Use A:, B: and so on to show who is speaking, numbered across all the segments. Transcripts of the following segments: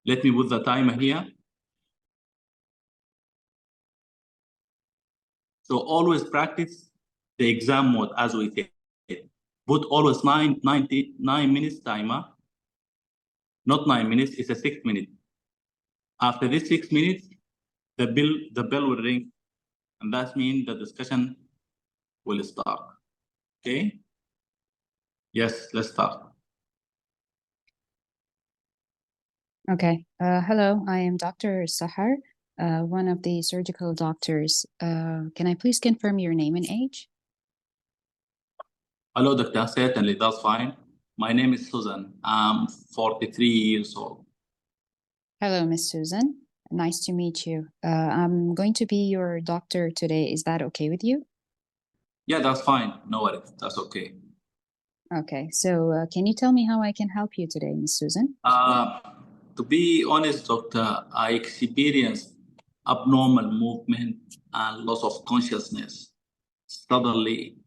A: Let me put the timer here. So always practice the exam mode as we said. Put always 9 minutes timer. Not 9 minutes, it's a 6 minute. After this 6 minutes, the bell will ring, and that means the discussion will start. Okay? Yes, let's start.
B: Okay. Hello, I am Dr. Sahar, one of the surgical doctors. Can I please confirm your name and age?
A: Hello, Dr. Certainly, that's fine. My name is Susan. I'm 43 years old.
B: Hello, Miss Susan. Nice to meet you. I'm going to be your doctor today. Is that okay with you?
A: Yeah, that's fine. No worries. That's okay.
B: Okay. So can you tell me how I can help you today, Miss Susan?
A: To be honest, doctor, I experienced abnormal movement and loss of consciousness suddenly,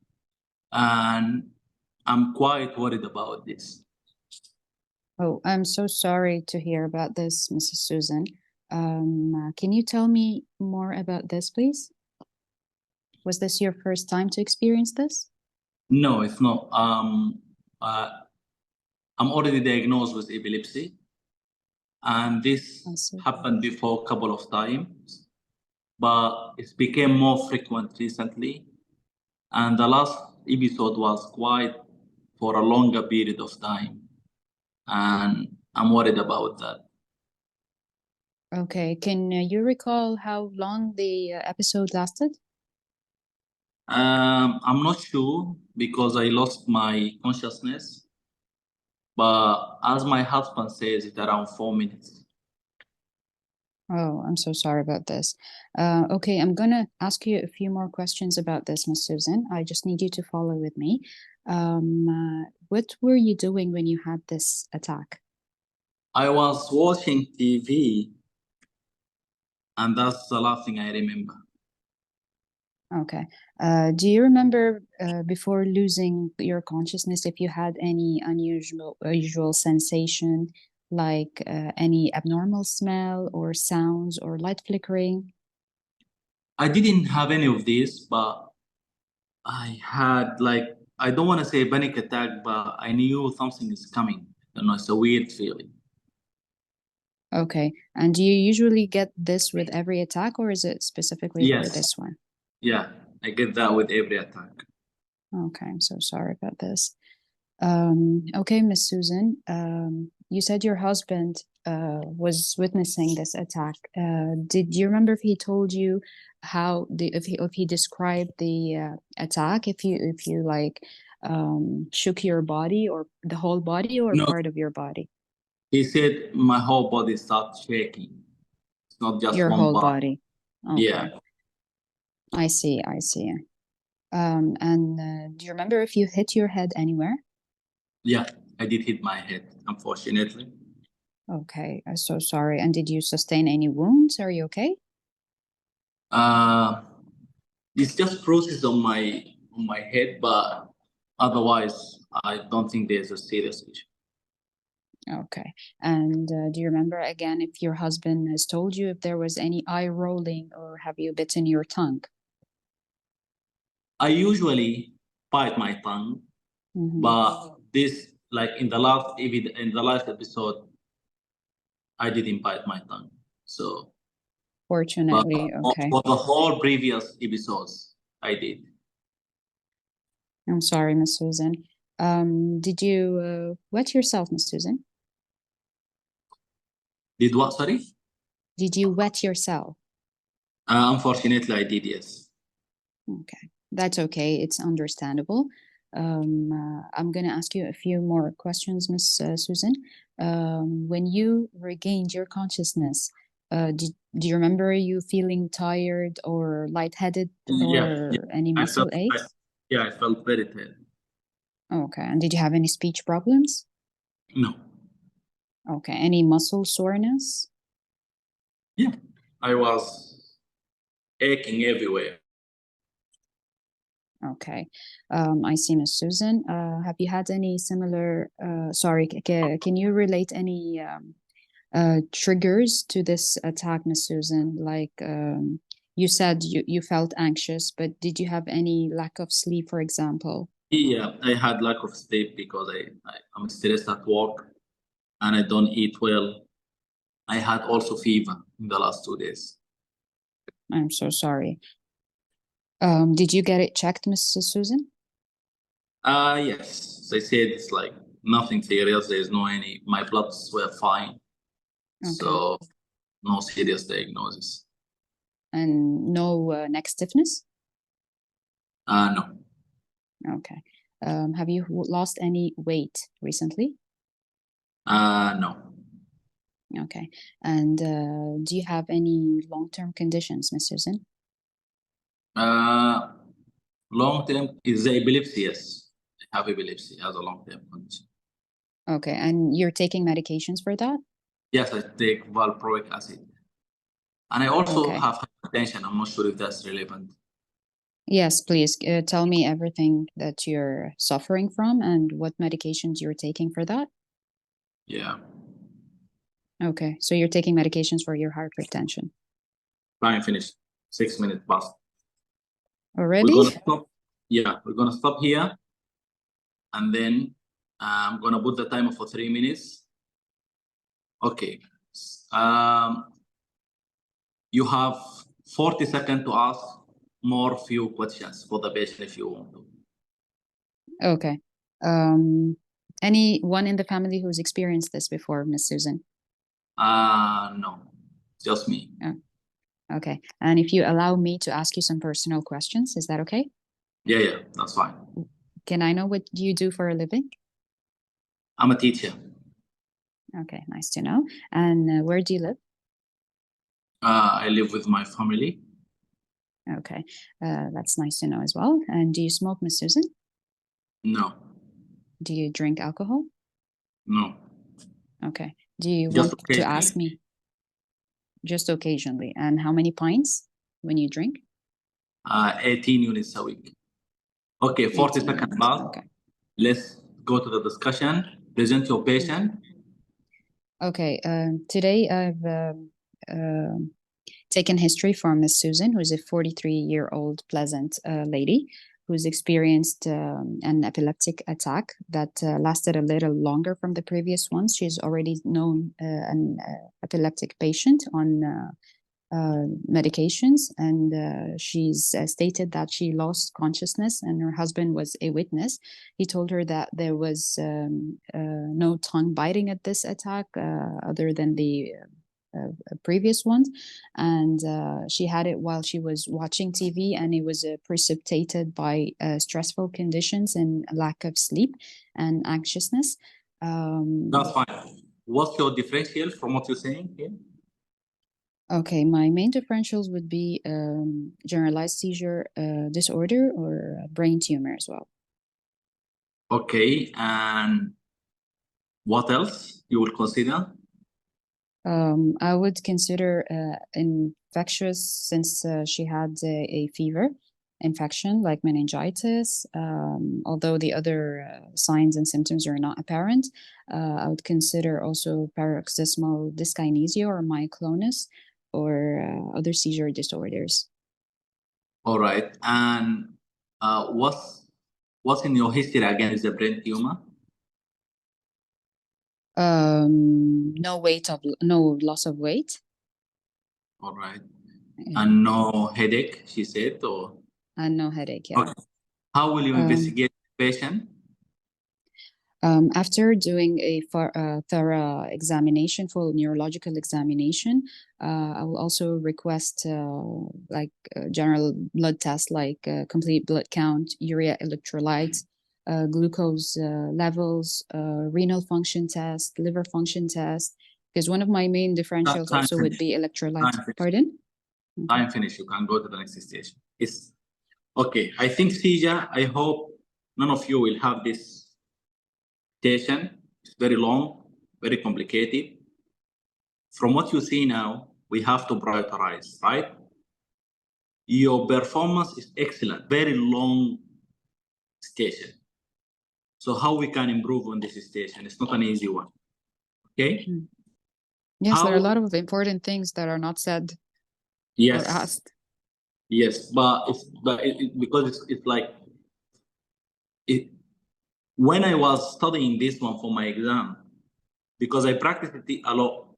A: and I'm quite worried about this.
B: Oh, I'm so sorry to hear about this, Mrs. Susan. Can you tell me more about this, please? Was this your first time to experience this?
A: No, it's not. I'm already diagnosed with epilepsy, and this happened before a couple of times, but it became more frequent recently. And the last episode was quite for a longer period of time, and I'm worried about that.
B: Okay, can you recall how long the episode lasted?
A: I'm not sure because I lost my consciousness, but as my husband says, it's around 4 minutes.
B: Oh, I'm so sorry about this. Okay, I'm gonna ask you a few more questions about this, Miss Susan. I just need you to follow with me. What were you doing when you had this attack?
A: I was watching TV, and that's the last thing I remember.
B: Okay. Do you remember before losing your consciousness if you had any unusual sensation, like any abnormal smell or sounds or light flickering?
A: I didn't have any of this, but I had I don't want to say panic attack, but I knew something is coming. You know, it's a weird feeling.
B: Okay. And do you usually get this with every attack, or is it specifically for this one?
A: Yeah, I get that with every attack.
B: Okay, I'm so sorry about this. Okay, Miss Susan, you said your husband was witnessing this attack. Did you remember if he told you how if he described the attack? If you like shook your body or the whole body or
A: No,
B: part of your body?
A: he said my whole body starts shaking. It's not just
B: Your
A: one
B: whole
A: part.
B: body. Okay.
A: Yeah.
B: I see. I see. And do you remember if you hit your head anywhere?
A: Yeah, I did hit my head, unfortunately.
B: Okay, I'm so sorry. And did you sustain any wounds? Are you okay?
A: It's just bruises on my head, but otherwise, I don't think there's a serious issue.
B: Okay. And do you remember again if your husband has told you if there was any eye rolling or have you bitten your tongue?
A: I usually bite my tongue, but this, like in the last episode, I didn't bite my tongue. So,
B: Fortunately, okay.
A: for the whole previous episodes, I did.
B: I'm sorry, Miss Susan. Did you wet yourself, Miss Susan?
A: Did what? Sorry.
B: Did you wet yourself?
A: Unfortunately, I did. Yes.
B: Okay, that's okay. It's understandable. I'm going to ask you a few more questions, Miss Susan. When you regained your consciousness, do you remember you feeling tired or lightheaded or any muscle aches?
A: I felt very tired.
B: Okay, and did you have any speech problems?
A: No.
B: Okay, any muscle soreness?
A: Yeah, I was aching everywhere.
B: Okay, I see, Miss Susan. Have you had any similar, sorry, can you relate any triggers to this attack, Miss Susan? Like you said you felt anxious, but did you have any lack of sleep, for example?
A: Yeah, I had lack of sleep because I'm stressed at work and I don't eat well. I had also fever in the last 2 days.
B: I'm so sorry. Did you get it checked, Mrs. Susan?
A: Yes, they said it's like nothing serious. There's no my bloods were fine.
B: Okay.
A: So no serious diagnosis.
B: And no neck stiffness?
A: No.
B: Okay. Have you lost any weight recently?
A: No.
B: Okay. And do you have any long-term conditions, Miss Susan?
A: Long term is the epilepsy, yes. I have epilepsy as a long term condition.
B: Okay. And you're taking medications for that?
A: Yes, I take valproic acid. And I also
B: Okay.
A: have hypertension. I'm not sure if that's relevant.
B: Yes, please tell me everything that you're suffering from and what medications you're taking for that.
A: Yeah.
B: Okay. So you're taking medications for your hypertension.
A: Fine, finished. 6 minutes past.
B: Already?
A: We're gonna stop. Yeah, we're gonna stop here. And then I'm gonna put the timer for 3 minutes. Okay. You have 40 seconds to ask more few questions for the patient if you want to.
B: Okay. Anyone in the family who's experienced this before, Miss Susan?
A: No, just me.
B: Oh, okay. And if you allow me to ask you some personal questions, is that okay?
A: Yeah, that's fine.
B: Can I know what you do for a living?
A: I'm a teacher.
B: Okay, nice to know. And where do you live?
A: I live with my family.
B: Okay, that's nice to know as well. And do you smoke, Miss Susan?
A: No.
B: Do you drink alcohol?
A: No.
B: Okay. Do you
A: Just
B: want to ask me? Just occasionally. And how many pints when you drink?
A: 18 units a week. Okay, 40 seconds last.
B: Okay.
A: Let's go to the discussion. Present your patient.
B: Okay. Today I've taken history from Miss Susan, who's a 43-year-old pleasant lady who's experienced an epileptic attack that lasted a little longer from the previous ones. She's already known an epileptic patient on medications, and she's stated that she lost consciousness and her husband was a witness. He told her that there was no tongue biting at this attack other than the previous ones, and she had it while she was watching TV, and it was precipitated by stressful conditions and lack of sleep and anxiousness.
A: That's fine. What's your differential from what you're saying here?
B: Okay, my main differentials would be generalized seizure disorder or brain tumor as well.
A: Okay, and what else you will consider?
B: I would consider infectious, since she had a fever infection like meningitis. Although the other signs and symptoms are not apparent, I would consider also paroxysmal dyskinesia or myoclonus or other seizure disorders.
A: All right, and what's in your history again is the brain tumor?
B: No loss of weight.
A: All right.
B: Yeah.
A: And no headache, she said, or?
B: And no headache, yeah.
A: Okay. How will you investigate the patient?
B: After doing a thorough examination, full neurological examination, I will also request general blood tests like complete blood count, urea electrolytes, glucose levels, renal function test, liver function test, because one of my main differentials also would be electrolytes. Pardon?
A: Time finish. You can go to the next station. It's okay. I think seizure, I hope none of you will have this station. It's very long, very complicated. From what you see now, we have to prioritize, right? Your performance is excellent, very long station. So how we can improve on this station? It's not an easy one, okay?
B: Yes, there are a lot
A: How?
B: of important things that are not said or
A: Yes,
B: asked.
A: yes, because it's like it. When I was studying this one for my exam, because I practiced it a lot,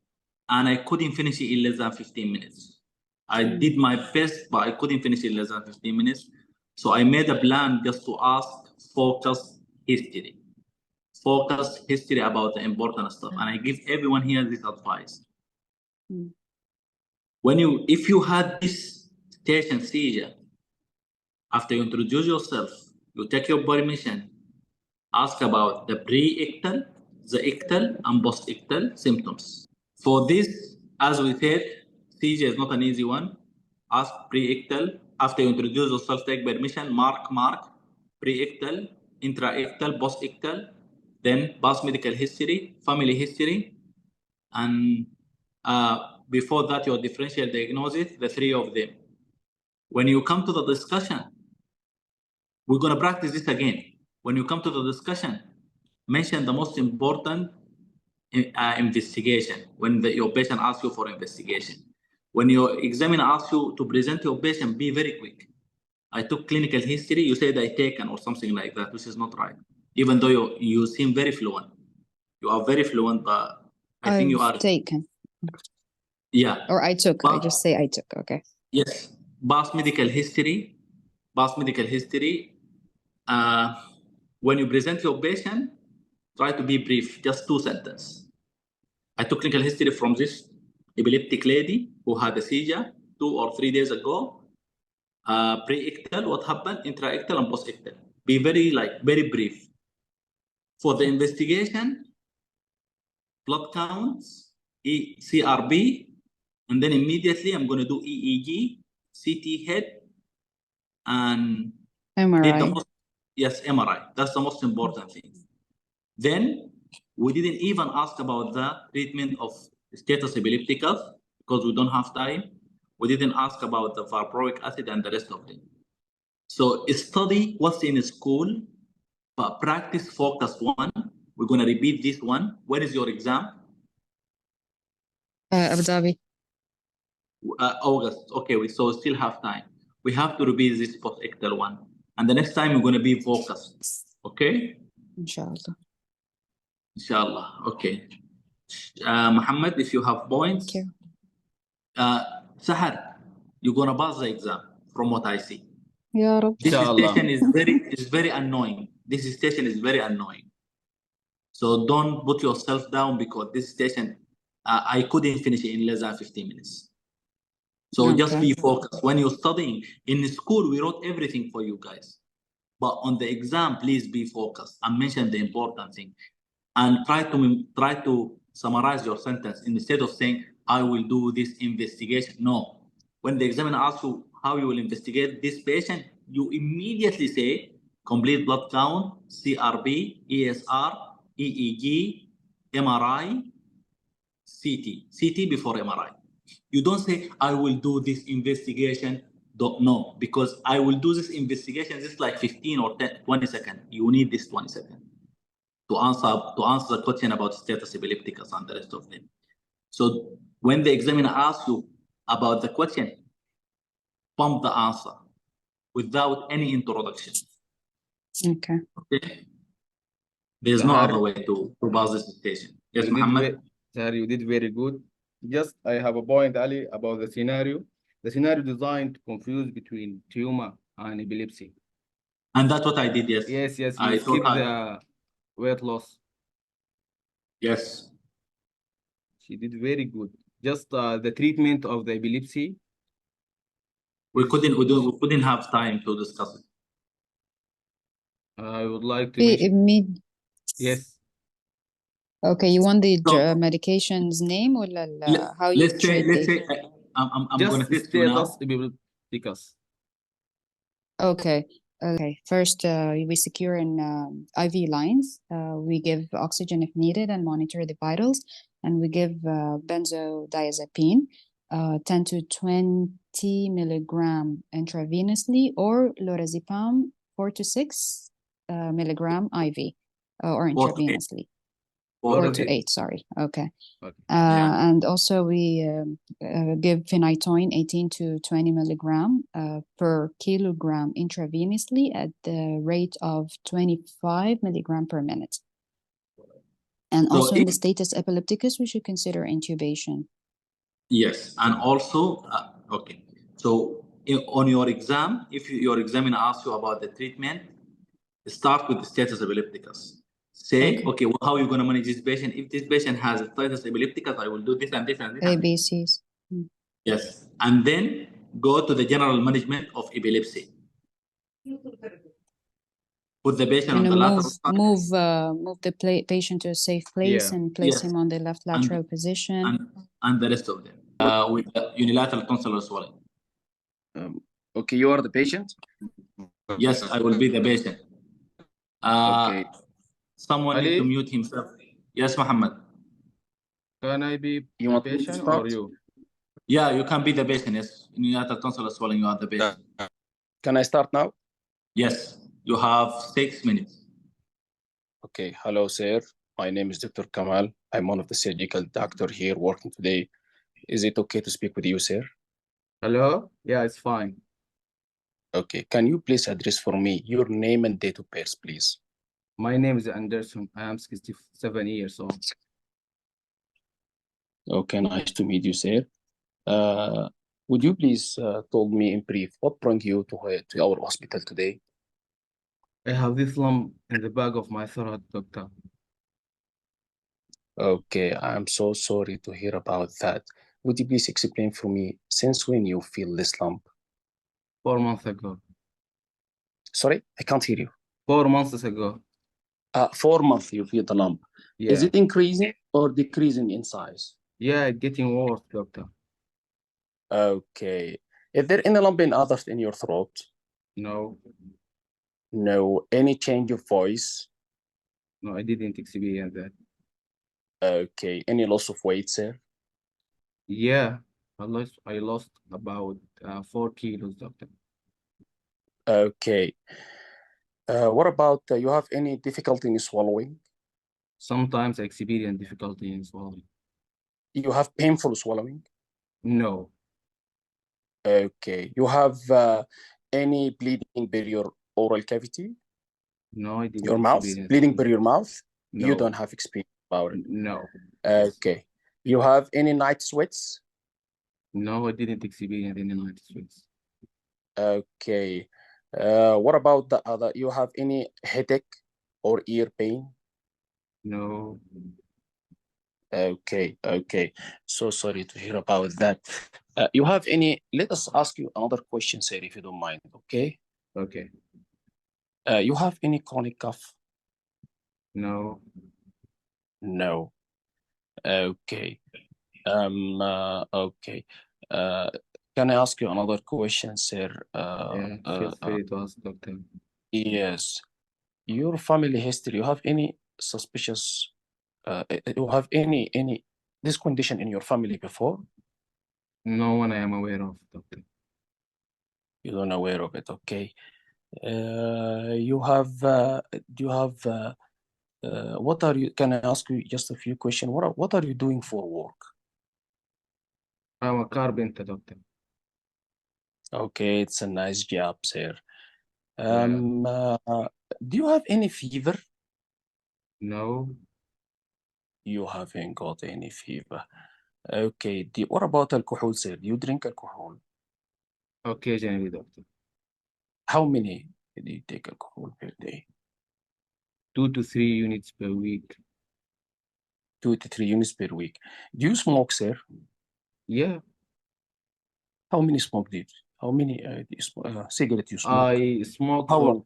A: and I couldn't finish it in less than 15 minutes. I did my best, but I couldn't finish it in less than 15 minutes. So I made a plan just to ask focused history. Focused history about the important stuff. And I give everyone here this advice.
B: Mm.
A: If you had this station seizure, after you introduce yourself, you take your permission, ask about the pre-ictal, the ictal, and post-ictal symptoms. For this, as we said, seizure is not an easy one. Ask pre-ictal. After you introduce yourself, take permission, mark, pre-ictal, intra-ictal, post-ictal, then past medical history, family history, and before that, your differential diagnosis, the three of them. When you come to the discussion, we're going to practice this again. When you come to the discussion, mention the most important investigation when your patient asks you for investigation. When your examiner asks you to present your patient, be very quick. I took clinical history, you said I taken or something like that, which is not right. Even though you seem very fluent. You are very fluent, but I think you
B: I've
A: are.
B: taken.
A: Yeah.
B: Or I took. I just say I took. Okay.
A: Yes. Past medical history. When you present your patient, try to be brief, just 2 sentences. I took clinical history from this epileptic lady who had a seizure 2 or 3 days ago. Pre-ictal, what happened, intra-ictal and post-ictal. Be very brief. For the investigation, blood counts, CRB, and then immediately I'm going to do EEG, CT head, and
B: MRI.
A: MRI. That's the most important thing. Then we didn't even ask about the treatment of status epilepticus because we don't have time. We didn't ask about the valproic acid and the rest of them. So study what's in school, but practice focus one. We're going to repeat this one. When is your exam?
B: Abu Dhabi.
A: August. Okay, so we still have time. We have to repeat this post-ictal one. And the next time we're going to be focused. Okay?
B: Inshallah.
A: Inshallah. Okay. Muhammad, if you have points.
B: Thank you.
A: Sahar, you're going to pass the exam from what I see.
B: Ya Rab.
A: This
C: Inshallah.
A: station is very annoying. This station is very annoying. So don't put yourself down because this station, I couldn't finish it in less than 15 minutes. So just be focused. When you're studying, in school, we wrote everything for you guys. But on the exam, please be focused and mention the important thing. And try to summarize your sentence instead of saying, I will do this investigation. No. When the examiner asks you how you will investigate this patient, you immediately say complete blood count, CRB, ESR, EEG, MRI, CT before MRI. You don't say, I will do this investigation. No, because I will do this investigation, this is like 15 or 20 seconds. You need this 20 seconds to answer the question about status epilepticus and the rest of them. So when the examiner asks you about the question, pump the answer without any introduction.
B: Okay.
A: Okay. There's no other way to pass this station. Yes, Muhammad.
C: Sir, you did very good. Just I have a point, Ali, about the scenario. The scenario designed to confuse between tumor and epilepsy.
A: And that's what I did, yes.
C: Yes, you
A: I
C: skip
A: thought
C: the weight loss.
A: Yes.
C: She did very good. Just the treatment of the epilepsy.
A: We couldn't have time to discuss it.
C: I would like to mention. Yes.
B: Okay, you want the
A: So,
B: medication's name or how you treat
A: let's say I'm going to test you now.
C: Epilepticus.
B: Okay. First, we secure in IV lines. We give oxygen if needed and monitor the vitals. And we give benzodiazepine, 10 to 20 milligram intravenously, or lorazepam, 4 to 6 milligram IV or intravenously. 4
C: of
B: to
C: the-
B: 8, sorry. Okay.
C: Okay.
A: Yeah.
B: And also we give phenytoin 18 to 20 milligram per kilogram intravenously at the rate of 25 milligram per minute. And
A: So
B: also in the
A: if-
B: status epilepticus, we should consider intubation.
A: Yes, and also, okay. So on your exam, if your examiner asks you about the treatment, start with the status epilepticus. Say, okay, well, how are you going to manage this patient? If this patient has a status epilepticus, I will do this and this and this. And this.
B: ABCs.
A: Yes, and then go to the general management of epilepsy. Put the patient on the lateral side.
B: Move the patient to a safe place
C: Yeah.
B: and place
A: Yes.
B: him on the left lateral position.
A: And the rest of them with the unilateral tonsillar swelling.
D: Okay, you are the patient?
A: Yes, I will be the patient.
D: Okay.
A: Someone need to
C: Ali?
A: mute himself. Yes, Muhammad.
C: Can I be
D: You
C: the
D: want me to
C: patient
D: start?
C: or you?
A: Yeah, you can be the patient. Yes, unilateral tonsillar swelling. You are the patient.
D: Can I start now?
A: Yes, you have 6 minutes.
D: Okay, hello, sir. My name is Dr. Kamal. I'm one of the surgical doctor here working today. Is it okay to speak with you, sir?
C: Hello? Yeah, it's fine.
D: Okay, can you please address for me your name and date of birth, please?
C: My name is Anderson. I am 67 years old.
D: Okay, nice to meet you, sir. Would you please tell me in brief what brought you to our hospital today?
C: I have this lump in the back of my throat, doctor.
D: Okay, I'm so sorry to hear about that. Would you please explain for me since when you feel this lump?
C: 4 months ago.
D: Sorry, I can't hear you.
C: 4 months ago.
D: 4 months you feel the lump.
C: Yeah.
D: Is it increasing or decreasing in size?
C: Yeah, it's getting worse, doctor.
D: Okay. Is there any lump in others in your throat?
C: No,
D: No. Any change of voice?
C: no, I didn't experience that.
D: Okay. Any loss of weight, sir?
C: Yeah, I lost about 4 kilos, doctor.
D: Okay. What about you have any difficulty in swallowing?
C: Sometimes I experience difficulty in swallowing.
D: You have painful swallowing?
C: No,
D: Okay. You have any bleeding by your oral cavity?
C: no, I didn't
D: Your mouth?
C: experience
D: Bleeding
C: it.
D: by your mouth? You
C: No.
D: don't have experience about it.
C: No.
D: Okay. You have any night sweats?
C: No, I didn't experience any night sweats.
D: Okay. What about the other? You have any headache or ear pain?
C: No.
D: Okay, okay. So sorry to hear about that. You have any, let us ask you another question, sir, if you don't mind, okay?
C: Okay.
D: You have any chronic cough?
C: No.
D: No. Okay. Okay. Can I ask you another question, sir?
C: Yeah, feel free to ask, doctor.
D: Yes. Your family history, you have any suspicious, you have any this condition in your family before?
C: No one I am aware of, doctor.
D: You don't aware of it, okay. You have, do you have, what are you, can I ask you just a few questions? What are you doing for work?
C: I'm a carpenter, doctor.
D: Okay, it's a nice job, sir.
C: Yeah.
D: Do you have any fever?
C: No.
D: You haven't got any fever. Okay, what about alcohol, sir? Do you drink alcohol?
C: Occasionally, doctor.
D: How many do you take alcohol per day?
C: 2 to 3 units per week.
D: 2 to 3 units per week. Do you smoke, sir?
C: Yeah.
D: How many smoke did? How many cigarette you smoke?
C: I smoke
D: How
C: for
D: long?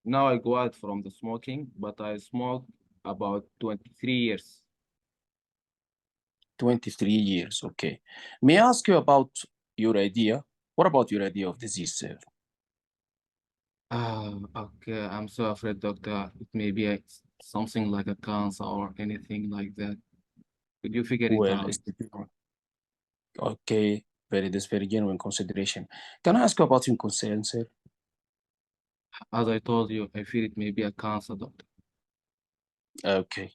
C: now I go out from the smoking, but I smoke about 23 years.
D: 23 years, okay. May I ask you about your idea? What about your idea of disease, sir?
C: Okay. I'm so afraid, doctor. It may be something like a cancer or anything like that. Could you figure it
D: Well,
C: out?
D: okay, that's very genuine consideration. Can I ask you about your concern, sir?
C: As I told you, I feel it may be a cancer, doctor.
D: Okay,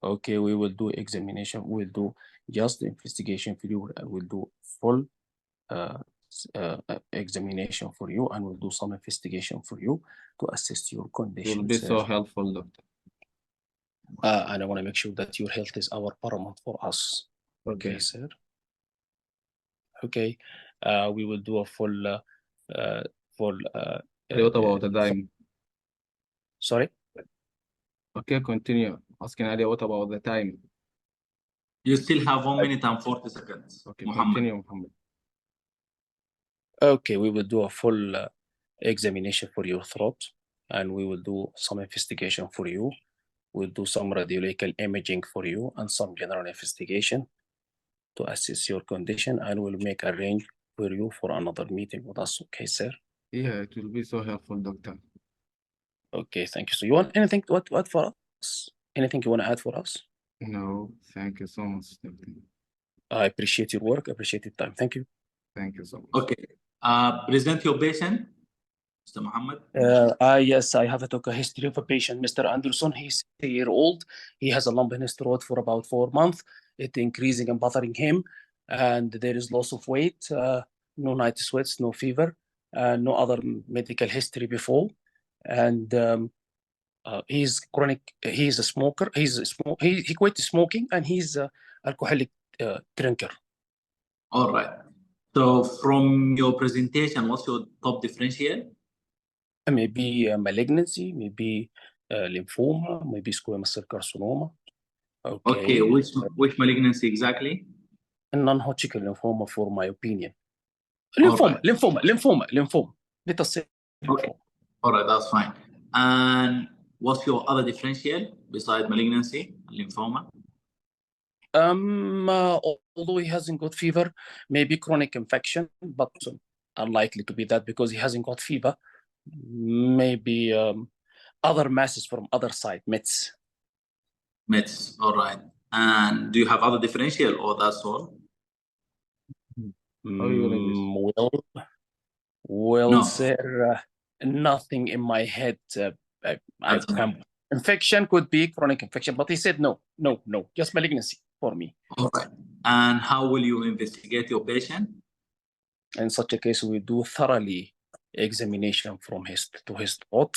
D: Okay, we will do examination. We'll do just the investigation for you. We'll do full examination for you, and we'll do some investigation for you to assess your
C: It will
D: condition,
C: be
D: sir.
C: so helpful, doctor.
D: And I want to make sure that your health is our paramount for us. Okay,
C: Okay.
D: sir. Okay, we will do a full,
C: What about the time?
D: sorry?
C: Okay, continue. Asking Ali, what about the time?
A: You still have 1 minute and 40 seconds.
C: Okay,
A: Muhammad.
C: continue, Muhammad.
D: Okay, we will do a full examination for your throat, and we will do some investigation for you. We'll do some radiological imaging for you and some general investigation to assess your condition, and we'll make a range for you for another meeting with us. Okay, sir?
C: Yeah, it will be so helpful, doctor.
D: Okay, thank you. So you want anything to add for us? Anything you want to add for us?
C: No, thank you so much, doctor.
D: I appreciate your work. I appreciate your time. Thank you.
C: Thank you so much.
A: Okay. Present your patient, Mr. Muhammad.
D: Yes, I have a history of a patient, Mr. Anderson. He's 60 years old. He has a lump in his throat for about 4 months. It's increasing and bothering him, and there is loss of weight, no night sweats, no fever, no other medical history before. And he's chronic. He's a smoker. He quit smoking, and he's an alcoholic drinker.
A: All right. So from your presentation, what's your top differential?
D: Maybe malignancy, maybe lymphoma, maybe squamous cell carcinoma.
A: Okay, which malignancy exactly?
D: Non-Hodgkin lymphoma, for my opinion.
A: All right.
D: Lymphoma. Let us say
A: Okay.
D: lymphoma.
A: All right, that's fine. And what's your other differential besides malignancy and lymphoma?
D: Although he hasn't got fever, maybe chronic infection, but unlikely to be that because he hasn't got fever. Maybe other masses from other side, Mets.
A: Mets, all right. And do you have other differential or that's all?
C: How are you gonna do this?
D: Well,
A: No.
D: sir, nothing in my head.
A: That's fine.
D: Infection could be chronic infection, but he said no, just malignancy for me.
A: All right. And how will you investigate your patient?
D: In such a case, we do thoroughly examination from his throat,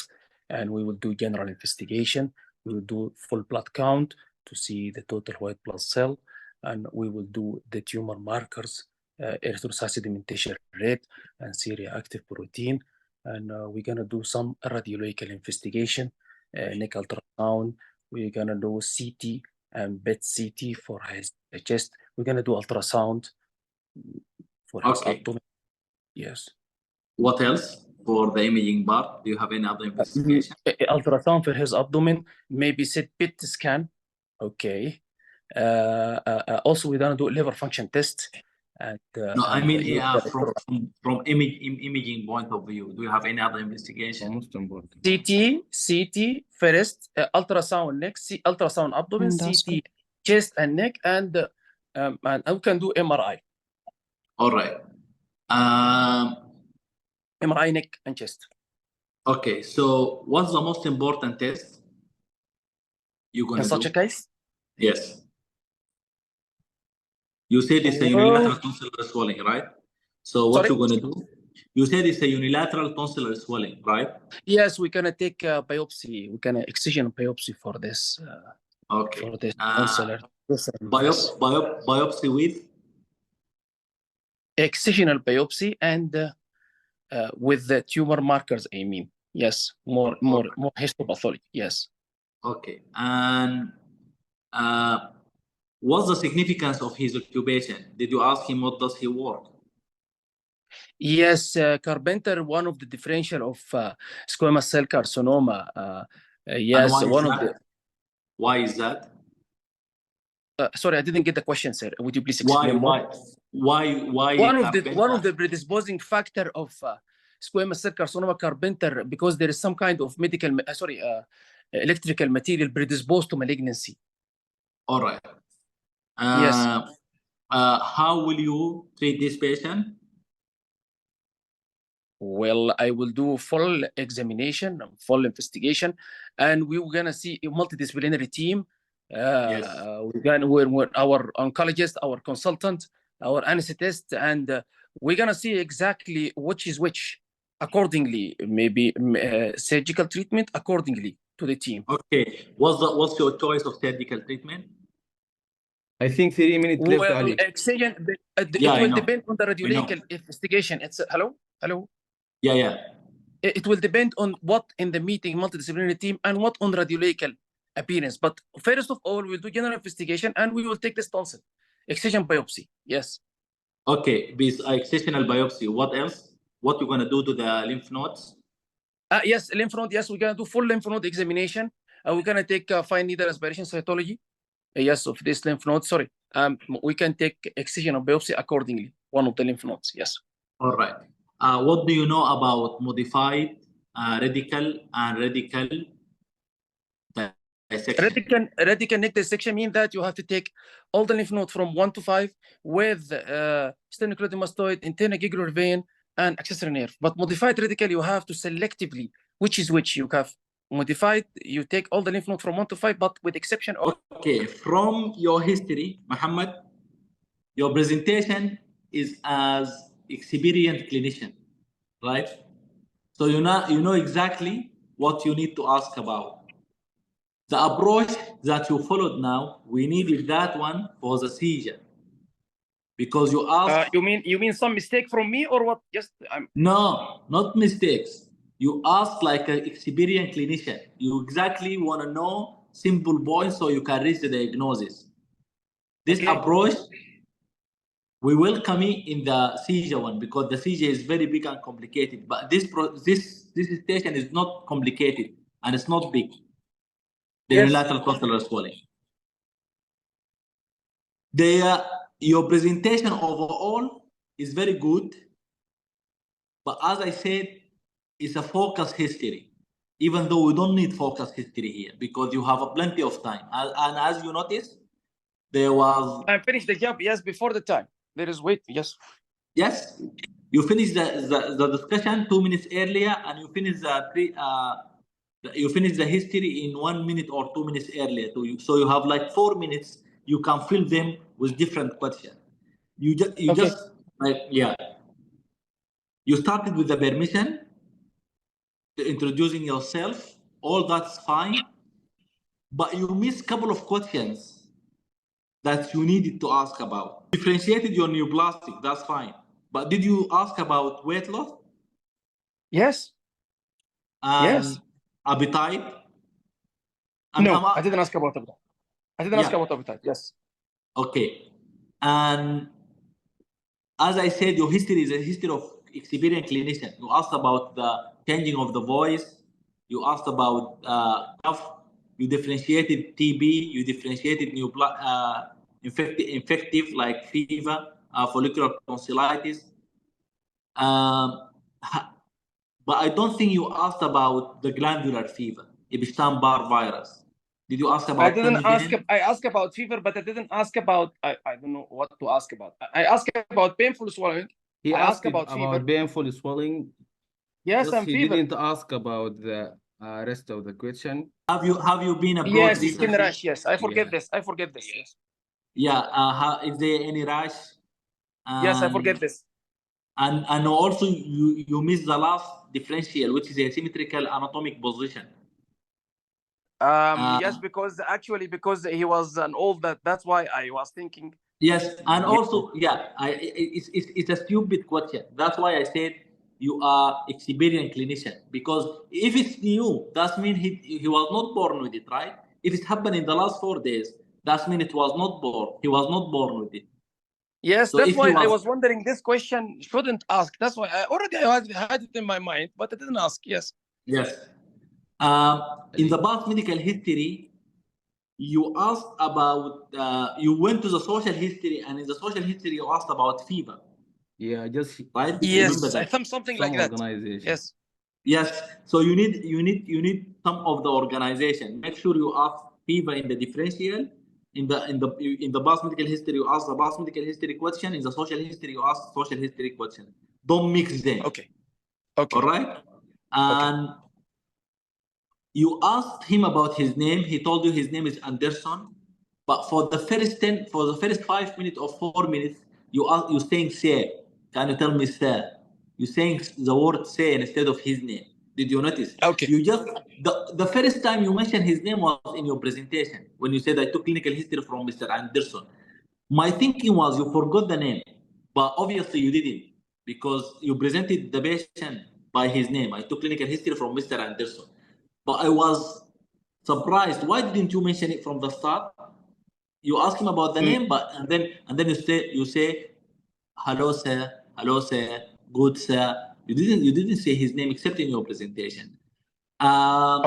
D: and we will do general investigation. We will do full blood count to see the total white blood cell, and we will do the tumor markers, erythrocyte sedimentation rate, and C-reactive protein. And we're gonna do some radiological investigation, neck ultrasound. We're gonna do CT and PET CT for his chest. We're gonna do ultrasound for his abdomen. Yes.
A: What else for the imaging part? Do you have any other investigation?
D: Ultrasound for his abdomen, maybe PET scan. Okay. Also, we're gonna do liver function test. And,
A: No, I mean, yeah, from imaging point of view, do you have any other investigation?
C: Most important.
D: CT first, ultrasound next, ultrasound abdomen, CT chest and neck, and we can do MRI.
A: All right.
D: MRI neck and chest.
A: Okay, so what's the most important test you're gonna do?
D: In such a case?
A: Yes. You said it's a unilateral tonsillar swelling, right? So what you're gonna do? You said it's a unilateral tonsillar swelling, right?
D: Yes, we're gonna take a biopsy. We're gonna excision biopsy for this.
A: Okay.
D: For this tonsillar.
A: Biopsy with?
D: Excisional biopsy and with the tumor markers. I mean, yes, more histopathology. Yes.
A: Okay. And what's the significance of his occupation? Did you ask him what does he work?
D: Yes, carpenter, one of the differential of squamous cell carcinoma. Yes,
A: Why is that?
D: Sorry, I didn't get the question, sir. Would you please explain more?
A: Why?
D: One of the predisposing factor of squamous cell carcinoma carpenter, because there is some kind of electrical material predisposed to malignancy.
A: All right.
D: Yes.
A: How will you treat this patient?
D: Well, I will do full examination, full investigation, and we're gonna see a multidisciplinary team
A: Yes.
D: We're our oncologist, our consultant, our anesthetist, and we're gonna see exactly which is which accordingly. Maybe surgical treatment accordingly to the team.
A: Okay. What's your choice of surgical treatment?
C: I think 3 minutes left,
D: Well,
C: Ali.
D: excision,
A: Yeah,
D: it
A: I
D: will
A: know.
D: depend on the
A: I know.
D: radiological investigation. It's hello.
A: Yeah, yeah.
D: It will depend on what in the meeting multidisciplinary team and what on radiological appearance. But first of all, we'll do general investigation and we will take this tonsil excision biopsy. Yes.
A: Okay. This excisional biopsy. What else? What you gonna do to the lymph nodes?
D: Yes, lymph node. Yes, we're gonna do full lymph node examination. We're gonna take fine needle aspiration cytology. Yes, of this lymph node. Sorry. We can take excision of biopsy accordingly. One of the lymph nodes. Yes.
A: All right. What do you know about modified radical and radical dissection?
D: Radical neck dissection means that you have to take all the lymph node from 1 to 5 with sternocleidomastoid, internal jugular vein, and accessory nerve. But modified radical, you have to selectively, which is which. You have modified, you take all the lymph node from 1 to 5, but with exception of...
A: Okay, from your history, Muhammad, your presentation is as experienced clinician, right? So you know exactly what you need to ask about. The approach that you followed now, we needed that one for the seizure. Because you asked...
D: you mean some mistake from me or what? Just
A: No, not mistakes. You ask like an experienced clinician. You exactly want to know simple points so you can reach the diagnosis. This approach, we welcome it in the seizure one because the seizure is very big and complicated. But this station is not complicated and it's not big. The unilateral tonsillar swelling. Your presentation overall is very good. But as I said, it's a focus history, even though we don't need focus history here because you have plenty of time. And as you noticed, there was...
D: I finished the job, yes, before the time. There is wait, yes.
A: Yes, you finished the discussion 2 minutes earlier, and you finished the history in 1 minute or 2 minutes earlier. So you have like 4 minutes. You can fill them with different questions. You just like You started with the permission, introducing yourself. All that's fine, but you missed a couple of questions that you needed to ask about. Differentiated your neoplastic, that's fine. But did you ask about weight loss?
D: Yes.
A: And appetite?
D: No, I didn't ask about appetite. I didn't ask about appetite, yes.
A: Okay. And as I said, your history is a history of experienced clinician. You asked about the changing of the voice. You asked about cough. You differentiated TB. You differentiated infective like fever, follicular tonsillitis. But I don't think you asked about the glandular fever, Epstein-Barr virus. Did you ask about?
D: I didn't ask. I asked about fever, but I didn't ask about. I don't know what to ask about. I asked about painful swallowing.
C: He
D: asked
C: about
D: fever.
C: painful swelling.
D: Yes, and
C: he
D: fever.
C: Didn't ask about the rest of the question.
A: Have you been abroad?
D: Yes, skin rash. Yes, I forget this. I forget this. Yes.
A: Yeah. Is there any rash?
D: Yes, I forget this.
A: And also you missed the last differential, which is a symmetrical anatomic position.
D: Yes, because he was an old that's why I was thinking.
A: Yes, and also it's a stupid question. That's why I said you are experienced clinician, because if it's new, that means he was not born with it, right? If it happened in the last 4 days, that means he was not born with it.
D: Yes, so that's why I was wondering this question shouldn't ask. That's why I already had it in my mind, but I didn't ask. Yes.
A: Yes. In the past medical history, you asked about, you went to the social history, and in the social history, you asked about fever.
C: Yeah, just
D: right. Yes, I think something like that. Yes.
A: Yes. So you need some of the organization. Make sure you ask fever in the differential. In the past medical history, you ask the past medical history question. In the social history, you ask social history question. Don't mix them.
D: Okay.
A: All right. And you asked him about his name. He told you his name is Anderson. But for the first 5 minutes or 4 minutes, you're saying sir. Can you tell me sir? You're saying the word sir instead of his name. Did you notice?
D: Okay.
A: You just the first time you mentioned his name was in your presentation when you said I took clinical history from Mr. Anderson. My thinking was you forgot the name, but obviously you didn't because you presented the patient by his name. I took clinical history from Mr. Anderson, but I was surprised. Why didn't you mention it from the start? You ask him about the name, but and then you say hello sir, good sir. You didn't say his name except in your presentation.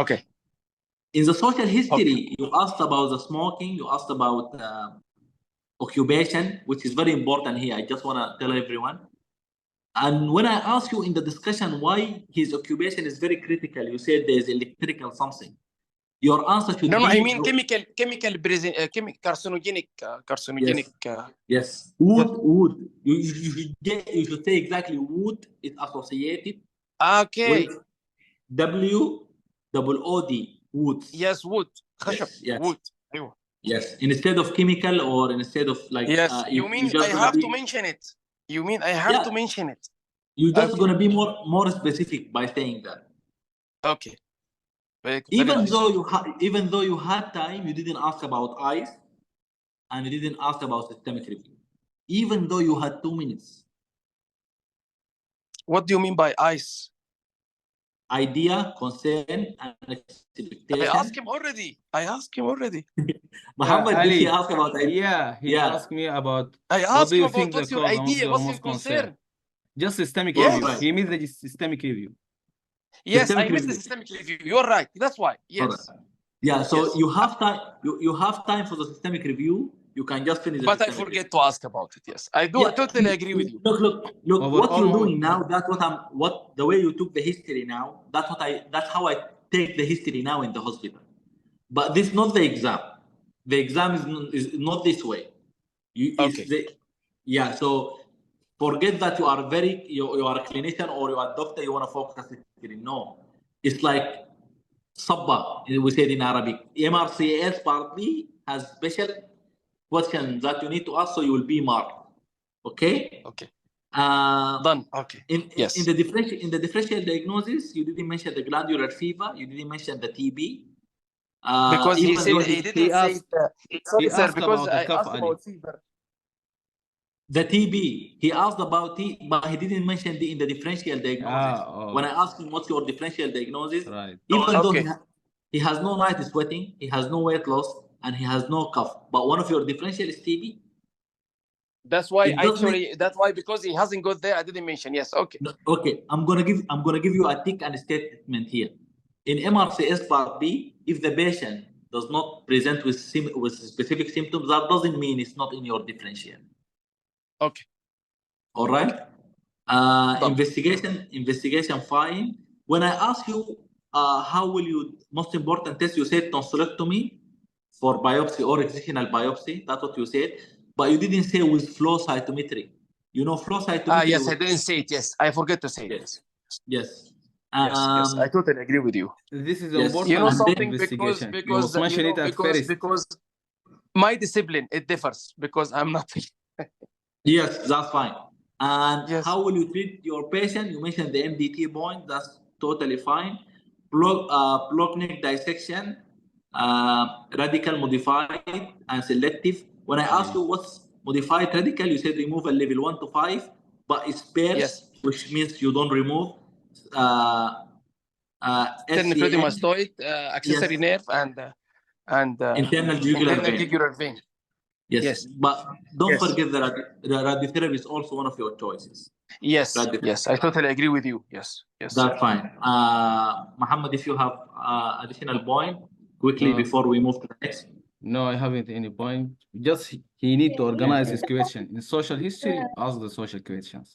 D: Okay.
A: In the social history, you asked about the smoking. You asked about occupation, which is very important here. I just want to tell everyone. And when I asked you in the discussion why his occupation is very critical, you said there's electrical something. Your answer should
D: No,
A: be
D: I mean carcinogenic.
A: Yes, wood. You should say exactly wood is associated
D: Okay.
A: with WOOD, wood.
D: Yes, wood.
A: Yes.
D: Wood.
A: Yes. Instead of chemical or instead of like.
D: Yes. You mean I have to mention it? You mean I have to mention it?
A: You're just gonna be more specific by saying that.
D: Okay.
A: Even though you had time, you didn't ask about eyes, and you didn't ask about systemic review. Even though you had 2 minutes.
D: What do you mean by eyes?
A: Idea, concern, and expectation.
D: I asked him already.
A: Muhammad, did he ask about idea?
C: Yeah, he asked me about.
D: I
C: What
D: asked
C: do
D: him
C: you
D: about
C: think
D: what's
C: the
D: your
C: cause and
D: idea,
C: what's
D: what's
C: your
D: your
C: most
D: concern?
C: Just systemic
D: Yes.
C: review.
A: Right.
C: He means the systemic review.
D: Yes,
A: Systemic
D: I missed the
A: review.
D: systemic review. You're right. That's why. Yes.
A: Right. Yeah, so
D: Yes.
A: you have time. You have time for the systemic review. You can just finish the
D: But I
A: systemic
D: forget
A: review.
D: to ask about it. Yes, I do.
A: Yeah,
D: I totally agree with you.
A: Look.
C: Over
A: What you're
C: all
A: doing
C: mode.
A: now. What the way you took the history now. That's how I take the history now in the hospital. But this is not the exam. The exam is not this way.
D: Okay.
A: So forget that you are you are a clinician or you are a doctor. You want to focus history. No, it's like Sabba, we said in Arabic. MRCS part B has special questions that you need to ask, so you will be marked. Okay.
D: Okay.
A: Uh,
D: Done. Okay. Yes.
A: In the differential diagnosis, you didn't mention the glandular fever. You didn't mention the TB.
D: Because he
A: Even
D: said
A: though
D: he didn't say it. Sorry,
C: he
D: sir,
C: asked
D: because
C: about the
D: I
C: cough,
D: asked
C: Ali.
D: about fever.
A: the TB, he asked about T, but he didn't mention the in the differential diagnosis. When I asked him what's your differential diagnosis,
C: Right.
A: even though
D: Okay.
A: he has no night sweating, he has no weight loss, and he has no cough, but one of your differential is TB.
D: That's why that's why because he hasn't got there, I didn't mention. Yes. Okay.
A: Okay, I'm gonna give you a tick and statement here. In MRCS Part B, if the patient does not present with specific symptoms, that doesn't mean it's not in your differential.
D: Okay.
A: All right. Investigation fine. When I ask you how will you most important test, you said tonsillectomy for biopsy or excisional biopsy. That's what you said, but you didn't say with flow cytometry. You know flow cytometry.
D: Yes, I didn't say it. Yes, I forget to say it.
A: Yes.
D: Yes, I totally agree with you.
C: This is
A: Yes.
C: important.
D: You know
A: And
D: something
C: investigation.
D: because
C: you must mention it at first.
D: because my discipline it differs because I'm not.
A: Yes, that's fine. And
D: Yes.
A: how will you treat your patient? You mentioned the MDT point. That's totally fine. Block neck dissection, radical modified and selective. When I asked you what's modified radical, you said removal level 1 to 5, but it's pairs,
D: Yes.
A: which means you don't remove
D: Sternocleidomastoid, accessory nerve, and
A: internal
D: jugular vein.
A: Yes. But don't
D: Yes.
A: forget that the radiotherapy is also one of your choices.
D: Yes, I totally agree with you. Yes.
A: That's fine. Muhammad, if you have additional point, quickly before we move to the next.
C: No, I haven't any point. Just he need to organize his question. In social history, ask the social questions.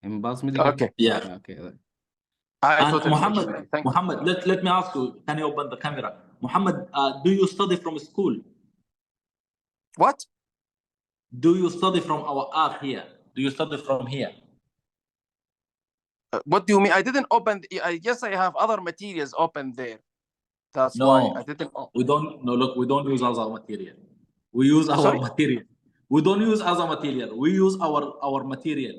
C: In past medical.
D: Okay.
A: Yeah.
C: Okay.
D: I
A: And
D: totally agree with you. Thank you.
A: Muhammad, let me ask you. Can you open the camera? Muhammad, do you study from school?
D: What?
A: Do you study from our app here? Do you study from here?
D: What do you mean? I didn't open. Yes, I have other materials open there. That's why I didn't.
A: We don't. No, look, we don't use other material. We use our
D: Sorry?
A: material. We don't use other material. We use our material.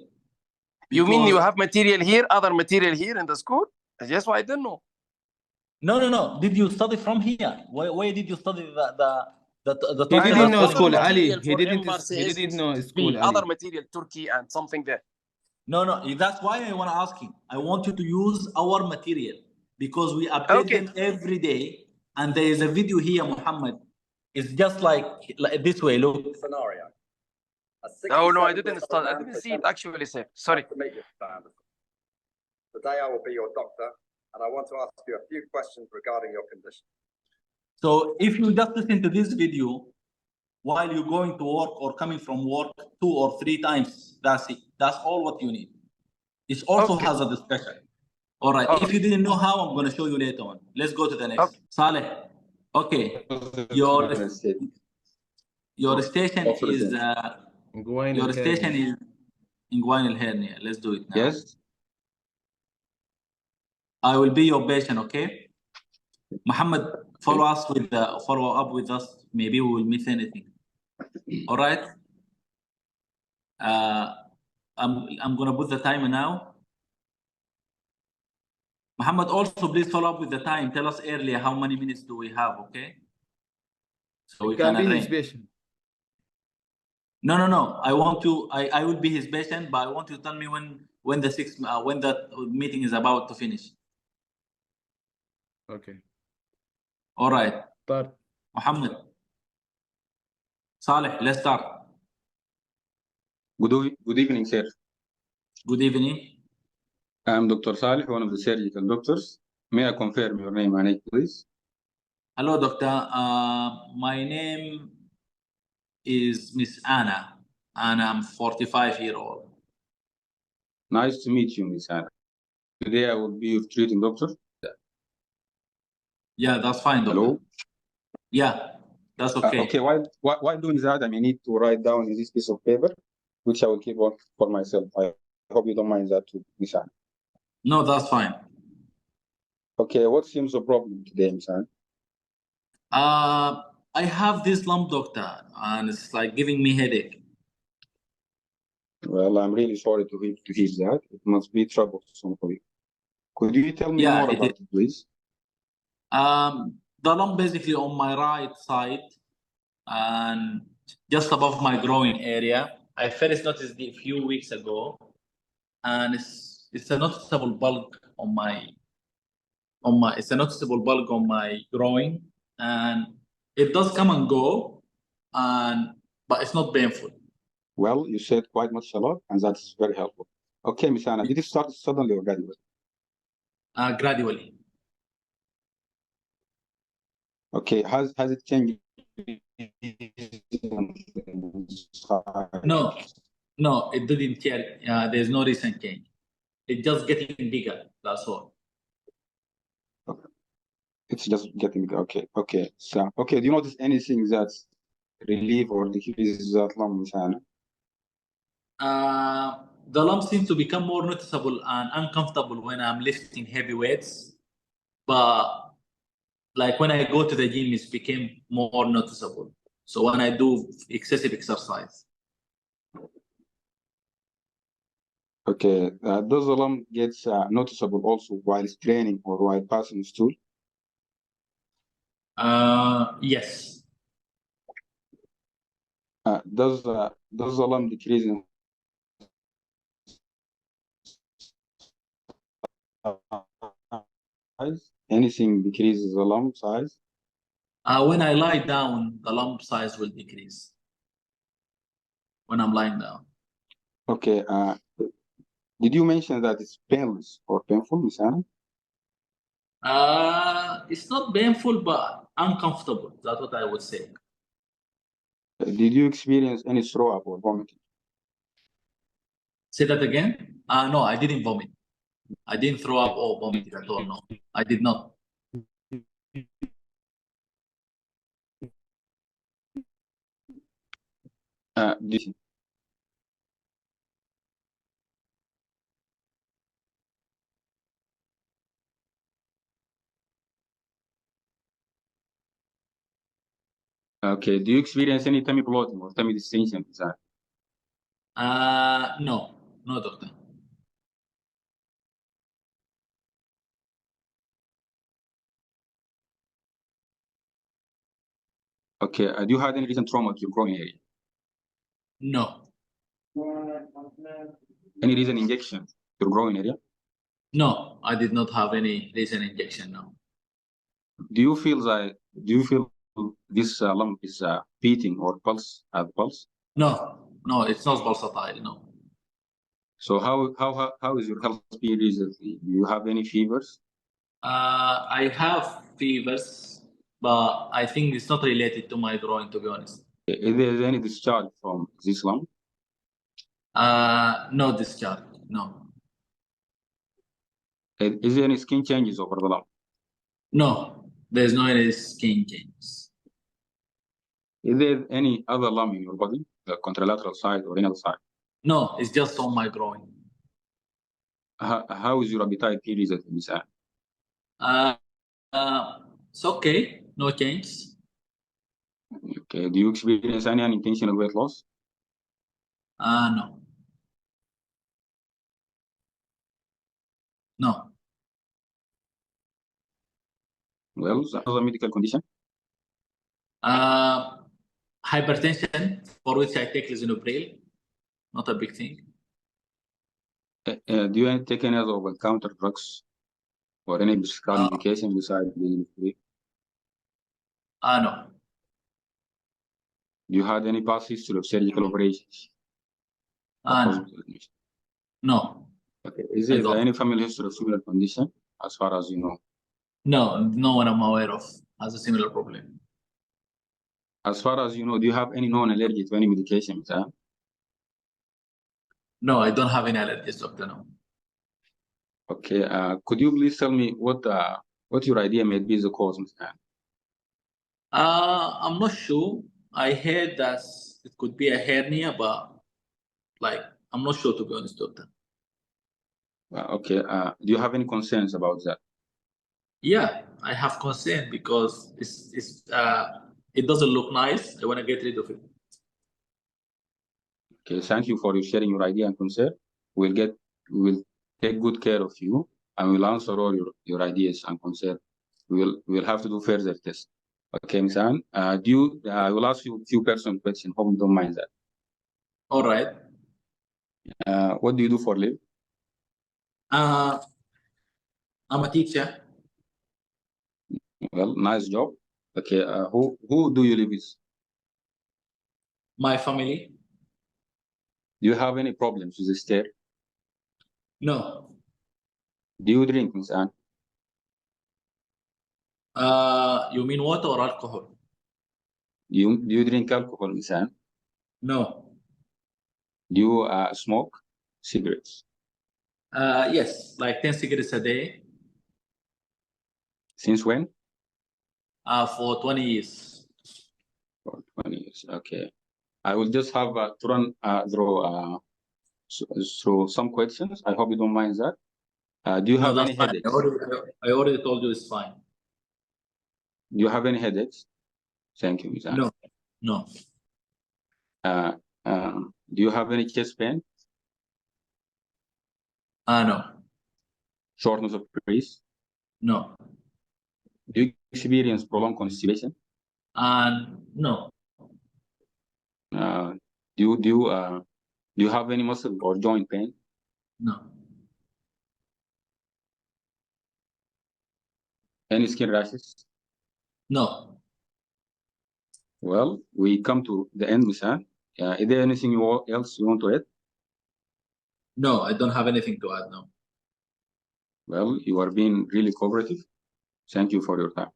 D: You mean you
A: Because-
D: have material here, other material here in the school? That's why I don't know.
A: No. Did you study from here? Where did you study the
C: He
D: I
C: didn't
D: have
C: know
D: other
C: school, Ali.
D: material for
C: He didn't know
D: MRCS
C: school,
D: B,
C: Ali.
D: other material, Turkey and something there.
A: No, that's why I want to ask you. I want you to use our material because we update
D: Okay.
A: them every day. And there is a video here, Muhammad. It's just like this way. Look.
E: Scenario.
D: Oh, no, I didn't start. I didn't see it actually, sir. Sorry.
E: To meet you, today I will be your doctor, and I want to ask you a few questions regarding your condition.
A: So if you just listen to this video while you're going to work or coming from work 2 or 3 times, that's it. That's all what you need. It also
D: Okay.
A: has a discussion. All right. If you didn't know how, I'm going to show you later on. Let's go to the next.
D: Okay.
A: Saleh. Okay. Your station is
C: Inguinal
A: your station
C: hernia.
A: is inguinal hernia. Let's do it now.
F: Yes.
A: I will be your patient, okay? Muhammad, follow up with us. Maybe we will miss anything. All right. I'm gonna put the timer now. Muhammad, also please follow up with the time. Tell us earlier how many minutes do we have, okay? So we can
C: Can be his
A: arrange.
C: patient.
A: No. I will be his patient, but I want you to tell me when the meeting is about to finish.
C: Okay.
A: All right.
C: Start.
A: Muhammad. Saleh, let's start.
F: Good evening, sir.
A: Good evening.
F: I'm Dr. Salih, one of the surgical doctors. May I confirm your name and age, please?
A: Hello, doctor. My name is Miss Anna, and I'm 45-year-old.
F: Nice to meet you, Miss Anna. Today I will be your treating doctor.
A: Yeah, that's fine, doctor.
F: Hello?
A: Yeah, that's okay.
F: Okay, while doing that, I may need to write down in this piece of paper, which I will keep on for myself. I hope you don't mind that too, Miss Anna.
A: No, that's fine.
F: Okay, what seems the problem today, Miss Anna?
A: I have this lump, doctor, and it's like giving me headache.
F: Well, I'm really sorry to hear that. It must be troublesome for you. Could you tell me
A: Yeah,
F: more about it, please?
A: The lump basically on my right side and just above my groin area. I first noticed it a few weeks ago, and it's a noticeable bulk on my groin, and it does come and go, but it's not painful.
F: Well, you said quite much a lot, and that's very helpful. Okay, Miss Anna, did it start suddenly or gradually?
A: Gradually.
F: Okay, has it changed?
A: No, it didn't change. There's no recent change. It's just getting bigger. That's all.
F: It's just getting okay. So, do you notice anything that's relief or decreases that lump, Miss Anna?
A: The lump seems to become more noticeable and uncomfortable when I'm lifting heavy weights, but like when I go to the gym, it became more noticeable. So when I do excessive exercise.
F: Okay, does the lump get noticeable also while training or while passing stool?
A: Yes.
F: Does the lump decrease in size? Anything decreases the lump size?
A: When I lie down, the lump size will decrease. When I'm lying down.
F: Okay. Did you mention that it's painless or painful, Miss Anna?
A: It's not painful, but uncomfortable. That's what I would say.
F: Did you experience any throw up or vomiting?
A: Say that again? No, I didn't vomit. I didn't throw up or vomit at all. No, I did not.
F: Did Okay. Do you experience any tummy bloating or tummy distension?
A: No, no, doctor.
F: Okay. Do you have any recent trauma to your groin area?
A: No,
F: Any recent injection to your groin area?
A: no, I did not have any recent injection. No.
F: Do you feel this lump is beating or pulse at pulse?
A: No, no, it's not pulsatile. No.
F: So how is your health being recently? Do you have any fevers?
A: I have fevers, but I think it's not related to my groin, to be honest.
F: Is there any discharge from this lump?
A: No discharge. No.
F: Is there any skin changes over the lump?
A: No, there's no any skin changes.
F: Is there any other lump in your body, the contralateral side or renal side?
A: No, it's just on my groin.
F: How is your appetite period, Miss Anne?
A: It's okay. No change.
F: Okay. Do you experience any unintentional weight loss?
A: No. No.
F: Well, another medical condition?
A: Hypertension, for which I take lisinopril. Not a big thing.
F: Do you take any other over-the-counter drugs or any prescribed medication besides lisinopril?
A: No.
F: Do you have any past history of surgical operations? or
A: No.
F: hospital admission?
A: No.
F: Okay. Is
A: I
F: there
A: don't.
F: any family history of similar condition as far as you know?
A: No, no one I'm aware of has a similar problem.
F: As far as you know, do you have any known allergy to any medication, Miss Anne?
A: No, I don't have any allergies, doctor. No.
F: Okay. Could you please tell me what your idea may be the cause, Miss Anne?
A: I'm not sure. I heard that it could be a hernia, but like I'm not sure, to be honest, doctor.
F: Okay. Do you have any concerns about that?
A: Yeah, I have concern because it doesn't look nice. I want to get rid of it.
F: Okay. Thank you for sharing your idea and concern. We will take good care of you and we'll answer all your ideas and concerns. We'll have to do further tests. Okay, Miss Anne. I will ask you a few personal questions. Hope you don't mind that.
A: All right.
F: What do you do for a living?
A: I'm a teacher.
F: Well, nice job. Okay. Who do you live with?
A: My family.
F: Do you have any problems with the stair?
A: No.
F: Do you drink, Miss Anne?
A: You mean water or alcohol?
F: Do you drink alcohol, Miss Anne?
A: No.
F: Do you smoke cigarettes?
A: Yes, like 10 cigarettes a day.
F: Since when?
A: For 20 years.
F: For 20 years. Okay. I will just have to run through some questions. I hope you don't mind that. Do you
A: No,
F: have
A: that's
F: any
A: fine.
F: headaches?
A: I already told you it's fine.
F: Do you have any headaches? Thank you, Miss Anne.
A: No. No.
F: Do you have any chest pain?
A: No.
F: Shortness of breath?
A: No.
F: Do you experience prolonged constipation?
A: No.
F: Do you have any muscle or joint pain?
A: No.
F: Any skin rashes?
A: No.
F: Well, we come to the end, Miss Anne. Is there anything else you want to add?
A: No, I don't have anything to add now.
F: Well, you are being really cooperative. Thank you for your time.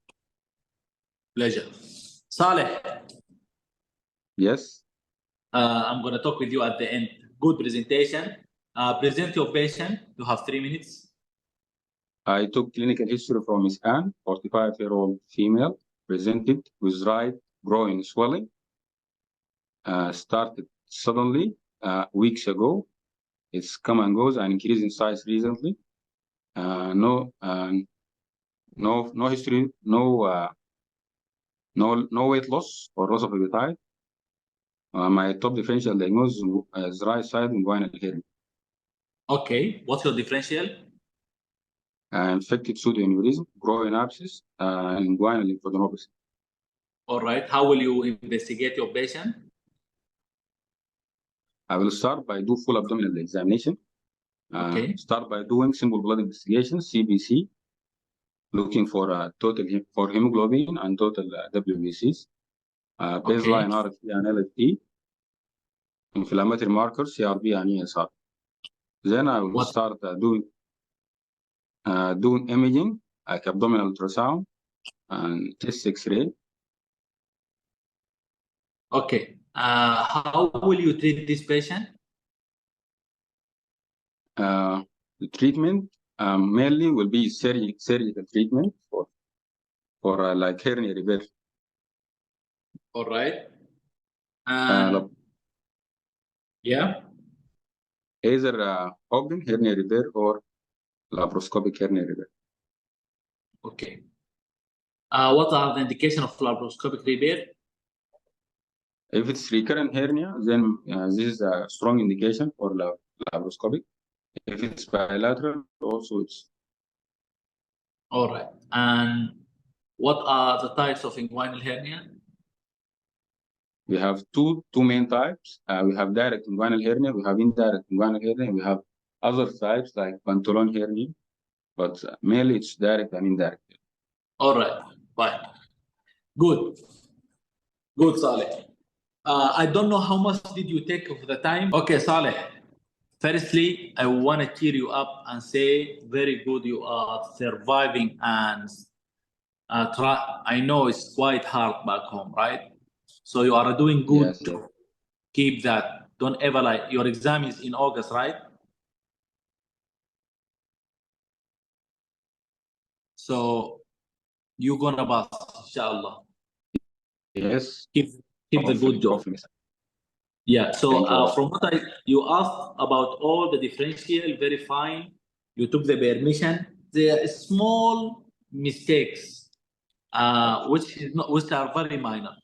A: Pleasure. Saleh,
F: Yes.
A: I'm going to talk with you at the end. Good presentation. Present your patient. You have 3 minutes.
F: I took clinical history from Miss Anne, 45-year-old female, presented with right groin swelling. Started suddenly weeks ago. It's come and goes and increased in size recently. No history, no no weight loss or loss of appetite. My top differential diagnosis is right side inguinal hernia.
A: Okay, what's your differential?
F: Infected pseudoaneurysm, groin abscess, and inguinal lymphadenopathy.
A: All right, how will you investigate your patient?
F: I will start by do full abdominal examination.
A: Okay.
F: Start by doing simple blood investigation, CBC, looking for total for hemoglobin and total WBCs, baseline RFP and LFT, inflammatory markers, CRP and ESR. Then I will start doing imaging like abdominal ultrasound and chest X-ray.
A: Okay. How will you treat this patient?
F: The treatment mainly will be surgical treatment for like hernia repair.
A: All right. And yeah.
F: Either open hernia repair or laparoscopic hernia repair.
A: Okay. What are the indication of laparoscopic repair?
F: If it's recurrent hernia, then this is a strong indication for laparoscopic. If it's bilateral, also it's.
A: All right. And what are the types of inguinal hernia?
F: We have two main types. We have direct inguinal hernia, we have indirect inguinal hernia, we have other types like pantolon hernia, but mainly it's direct and indirect.
A: All right, fine. Good. Good, Saleh. I don't know how much did you take of the time. Okay, Saleh. Firstly, I want to cheer you up and say, very good, you are surviving and try. I know it's quite hard back home, right? So you are doing good.
F: Yes, yes.
A: Keep that. Don't ever like, your exam is in August, right? So you're gonna pass, inshallah.
F: Yes.
A: Keep the good job. Yeah. So from what you asked about all the differential, very fine. You took the permission. There are small mistakes, which are very minor.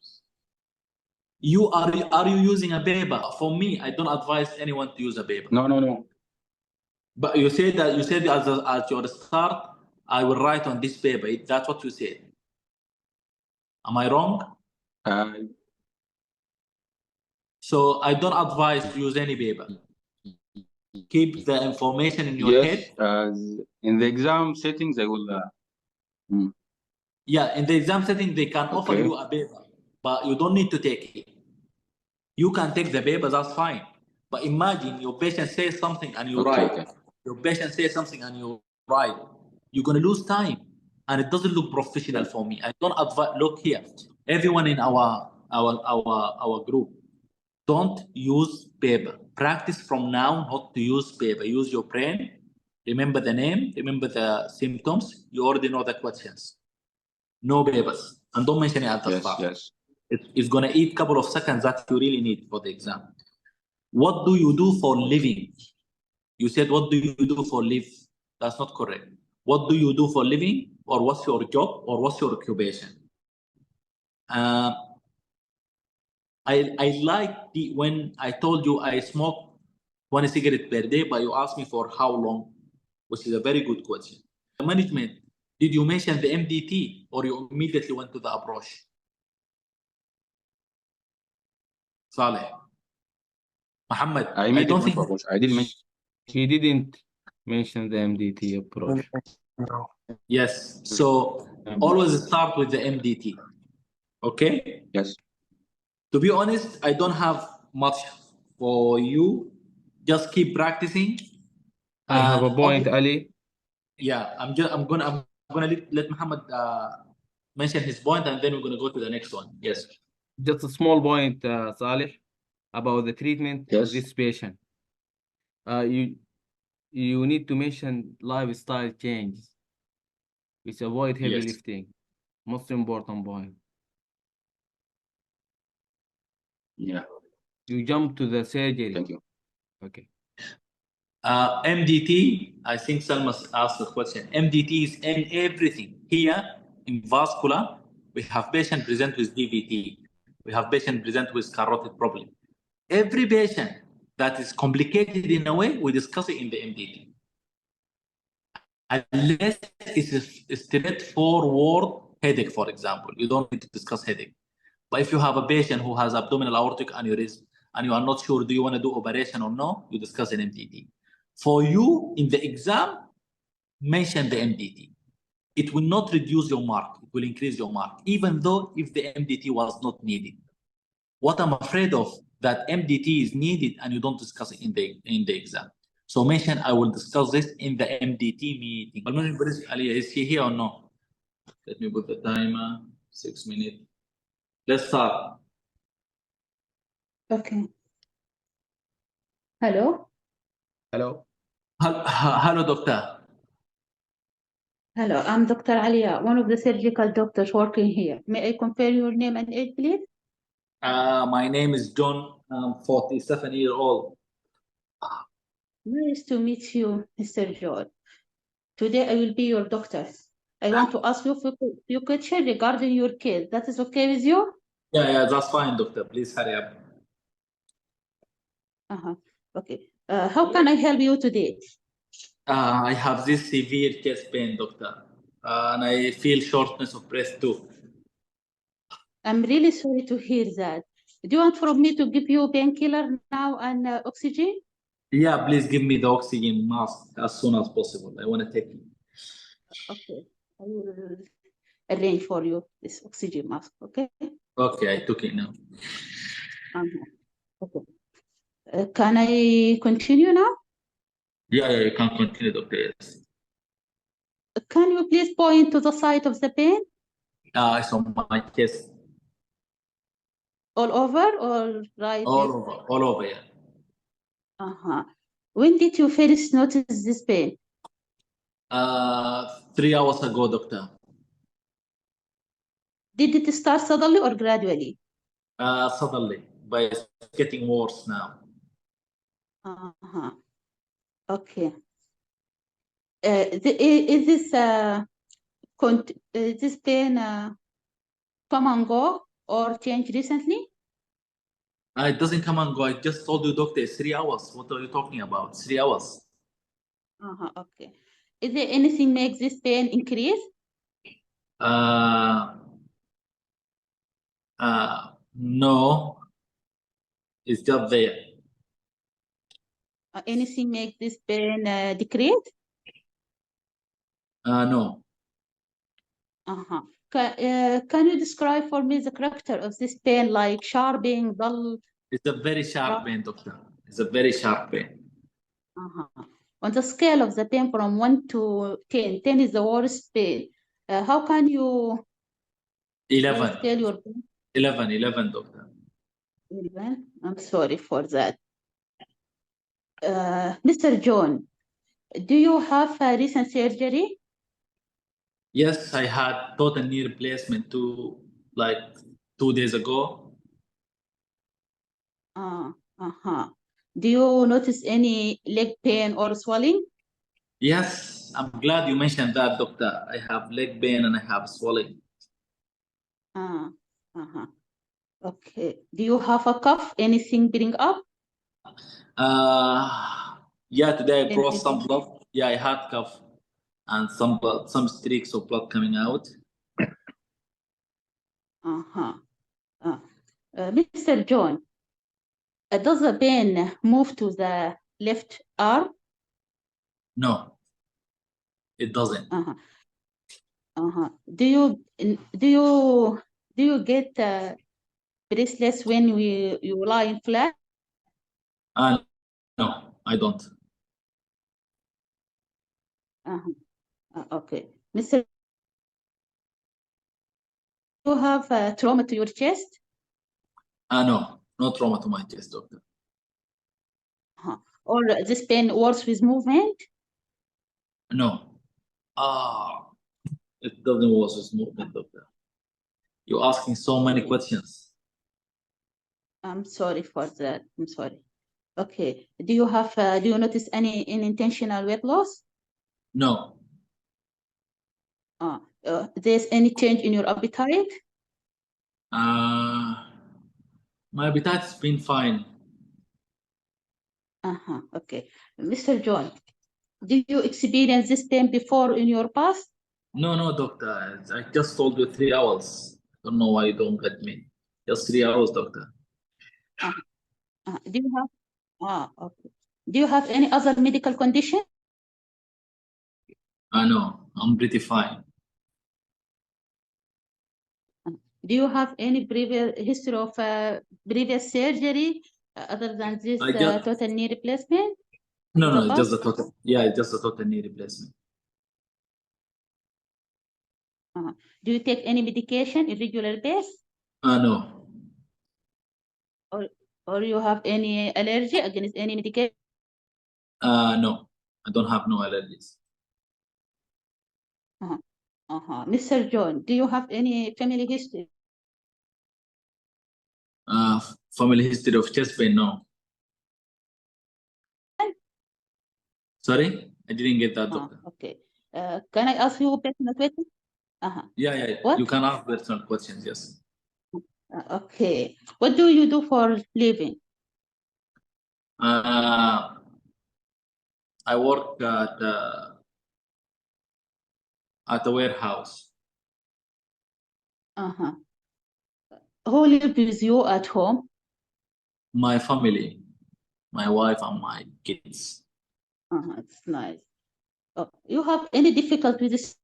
A: Are you using a paper? For me, I don't advise anyone to use a paper.
F: No.
A: But you said at your start, I will write on this paper. That's what you said. Am I wrong? So I don't advise to use any paper. Keep the information in your head.
F: In the exam settings, I will.
A: Yeah, in the exam setting, they can offer you a paper, but you don't need to take it. You can take the paper, that's fine. But imagine your patient says something and you write. Okay. Your patient says something and you write. You're going to lose time. And it doesn't look professional for me. I don't advise. Look here. Everyone in our group, don't use paper. Practice from now not to use paper. Use your brain. Remember the name. Remember the symptoms. You already know the questions. No papers. And don't mention it at the start.
F: Yes.
A: It's going to eat a couple of seconds that you really need for the exam. What do you do for living? You said, what do you do for live? That's not correct. What do you do for living? Or what's your job? Or what's your occupation? I like when I told you I smoke 1 cigarette per day, but you asked me for how long, which is a very good question. The management, did you mention the MDT or you immediately went to the approach? Saleh. Muhammad, I don't think
F: I didn't mention.
C: He didn't mention the MDT approach.
A: Yes. So always start with the MDT. Okay?
F: Yes.
A: To be honest, I don't have much for you. Just keep practicing.
C: I have a point, Ali.
A: Yeah, I'm gonna let Muhammad mention his point, and then we're gonna go to the next one. Yes.
C: Just a small point, Saleh, about the treatment of this patient. You need to mention lifestyle changes, which avoid heavy lifting. Most important point.
F: Yeah.
C: You jump to the surgery.
F: Thank you.
C: Okay.
A: MDT, I think Salma asked the question. MDT is in everything. Here, in vascular, We have patient present with DVT. We have patient present with carotid problem. Every patient that is complicated in a way, we discuss it in the MDT. Unless it's a straightforward headache, for example, you don't need to discuss headache. But if you have a patient who has abdominal aortic aneurysm and you are not sure, do you want to do operation or no, you discuss an MDT. For you, in the exam, mention the MDT. It will not reduce your mark, it will increase your mark, even though if the MDT was not needed. What I'm afraid of, that MDT is needed and you don't discuss it in the exam. So mention, I will discuss this in the MDT meeting. Aliyah, is he here or no? Let me put the timer, 6 minutes. Let's start.
G: Okay. Hello.
C: Hello.
A: Hello, doctor.
G: Hello. I'm Dr. Alia, one of the surgical doctors working here. May I confirm your name and age, please?
A: My name is John. I'm 47 years old.
G: Nice to meet you, Mr. John. Today I will be your doctor. I want to ask you a few questions regarding your case. That is okay with you?
A: Yeah, that's fine, doctor. Please hurry up.
G: Okay. How can I help you today?
A: I have this severe chest pain, doctor, and I feel shortness of breath too.
G: I'm really sorry to hear that. Do you want from me to give you painkiller now and oxygen?
A: Yeah, please give me the oxygen mask as soon as possible. I want to take it.
G: Okay. I will arrange for you this oxygen mask, okay?
A: Okay, I took it now.
G: Okay. Can I continue now?
A: Yeah, you can continue, doctor. Yes.
G: Can you please point to the site of the pain?
A: It's on my chest,
G: All over or right there?
A: all over. Yeah.
G: When did you first notice this pain?
A: 3 hours ago, doctor.
G: Did it start suddenly or gradually?
A: Suddenly, but it's getting worse now.
G: Okay. Is this pain come and go or change recently?
A: It doesn't come and go. I just told you, doctor, it's 3 hours. What are you talking about? 3 hours.
G: Okay. Is there anything makes this pain increase?
A: No, it's just there.
G: Anything make this pain decrease?
A: No.
G: Can you describe for me the character of this pain, like sharping, dull?
A: It's a very sharp pain, doctor. It's a very sharp pain.
G: On the scale of the pain from 1 to 10, 10 is the worst pain. How can you
A: 11.
G: tell your pain?
A: 11, doctor.
G: 11? I'm sorry for that. Mr. John, do you have a recent surgery?
A: Yes, I had total knee replacement 2 days ago.
G: Do you notice any leg pain or swelling?
A: Yes, I'm glad you mentioned that, doctor. I have leg pain and I have swelling.
G: Okay. Do you have a cough? Anything bring up?
A: Yeah, today I brought some
G: Anything?
A: blood. Yeah, I had cough and some blood, some streaks of blood coming out.
G: Mr. John, does the pain move to the left arm?
A: No, it doesn't.
G: Do you get breathless when you lie flat?
A: No, I don't.
G: Okay. Mr. You have trauma to your chest?
A: No trauma to my chest, doctor.
G: Or this pain works with movement?
A: No. It doesn't work with movement, doctor. You're asking so many questions.
G: I'm sorry for that. I'm sorry. Okay. Do you have? Do you notice any unintentional weight loss?
A: No.
G: There's any change in your appetite?
A: My appetite's been fine.
G: Okay. Mr. John, did you experience this pain before in your past?
A: No, doctor. I just told you 3 hours. Don't know why you don't get me. Just 3 hours, doctor.
G: Do you have okay. Do you have any other medical condition?
A: No, I'm pretty fine.
G: Do you have any previous history of previous surgery other than this
A: I just-
G: total knee replacement?
A: No,
G: The
A: just the
G: past?
A: total. Yeah, just the total knee replacement.
G: Do you take any medication in regular basis?
A: No.
G: Or you have any allergy against any medication?
A: No, I don't have no allergies.
G: Mr. John, do you have any family history?
A: Family history of chest pain, no. Sorry, I didn't get that, doctor.
G: Okay. Can I ask you a personal question?
A: Yeah.
G: What?
A: You can ask personal questions, yes.
G: Okay. What do you do for living?
A: I work at a warehouse.
G: Who lives with you at home?
A: My family, my wife and my kids.
G: It's nice. You have any difficulty with this?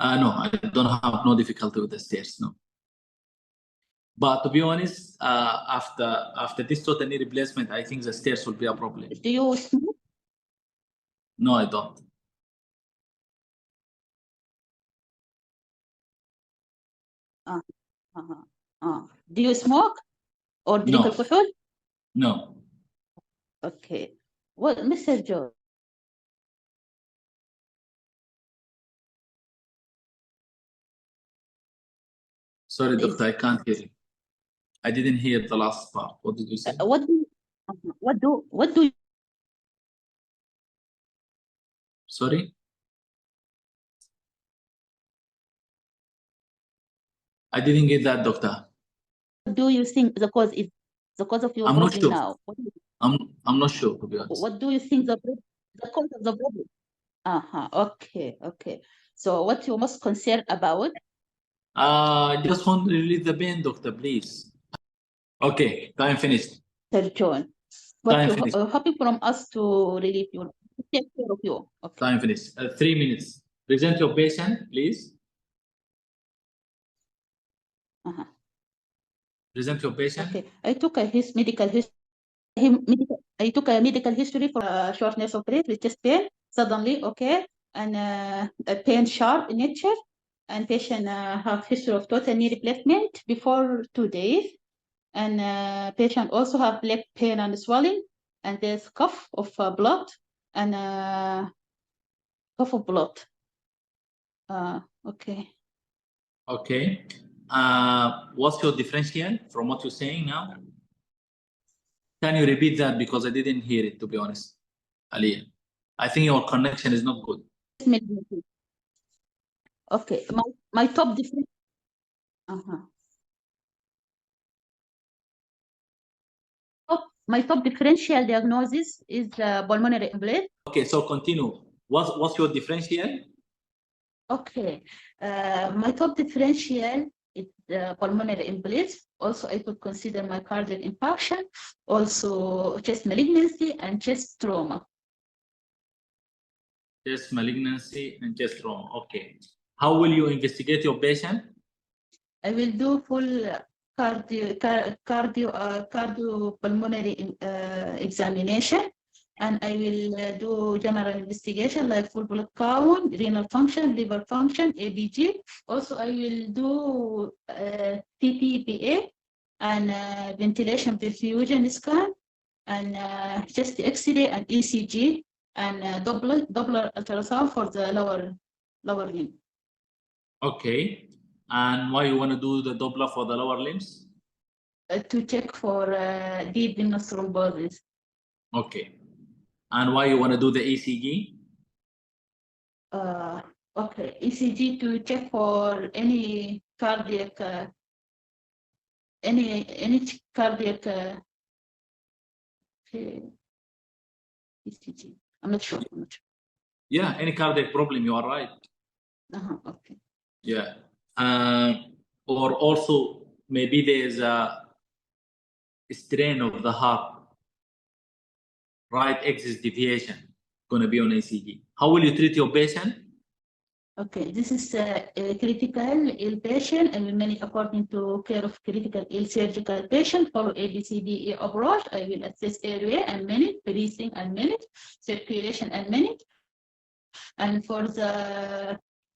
A: No, I don't have no difficulty with the stairs, no. But to be honest, after this total knee replacement, I think the stairs will be a problem.
G: Do you smoke?
A: No, I don't.
G: Do you smoke or drink
A: No.
G: alcohol?
A: No.
G: Okay. Well, Mr. Joe,
A: Sorry,
G: Is-
A: doctor, I can't hear you. I didn't hear the last part. What did you say?
G: what do you
A: Sorry? I didn't get that, doctor.
G: think the cause is? The cause of your
A: I'm not
G: problem
A: sure.
G: now?
A: I'm not sure, to be honest.
G: What do you think the cause of the problem? Okay. So what you most concerned about?
A: I just want to relieve the pain, doctor, please. Okay, time finished.
G: Sir John,
A: Time
G: what you
A: finished.
G: hoping from us to relieve you, take care of you. Okay.
A: Time finished. 3 minutes. Present your patient, please. Present your patient.
G: Okay. I took his medical history. I took a medical history for shortness of breath with chest pain suddenly, okay, and a pain sharp in nature, and patient have history of total knee replacement before 2 days, and patient also have leg pain and swelling, and there's cough of blood and cough of blood. Okay.
A: Okay. What's your differential from what you're saying now? Can you repeat that because I didn't hear it, to be honest, Aliyah. I think your connection is not good.
G: Okay. My top difference. My top differential diagnosis is pulmonary embolism.
A: Okay, so continue. What's your differential?
G: Okay, my top differential is pulmonary embolism. Also, I could consider myocardial infarction, also chest malignancy and chest trauma.
A: Chest malignancy and chest trauma. Okay. How will you investigate your patient?
G: I will do full cardiopulmonary examination, and I will do general investigation like full blood count, renal function, liver function, ABG. Also, I will do TTPA and ventilation perfusion scan, and chest X-ray and ECG, and Doppler ultrasound for the lower limb.
A: Okay. And why you want to do the Doppler for the lower limbs?
G: To check for deep venous thrombosis.
A: Okay. And why you want to do the ECG?
G: Okay, ECG to check for any cardiac, any cardiac ECG. I'm not sure.
A: Yeah, any cardiac problem, you are right.
G: Okay.
A: Yeah. Or also maybe there's a strain of the heart, right axis deviation, going to be on ECG. How will you treat your patient?
G: Okay, this is a critical ill patient. I will manage according to care of critical ill surgical patient. Follow ABCDE approach. I will assess airway and minute, breathing and minute, circulation and minute. And for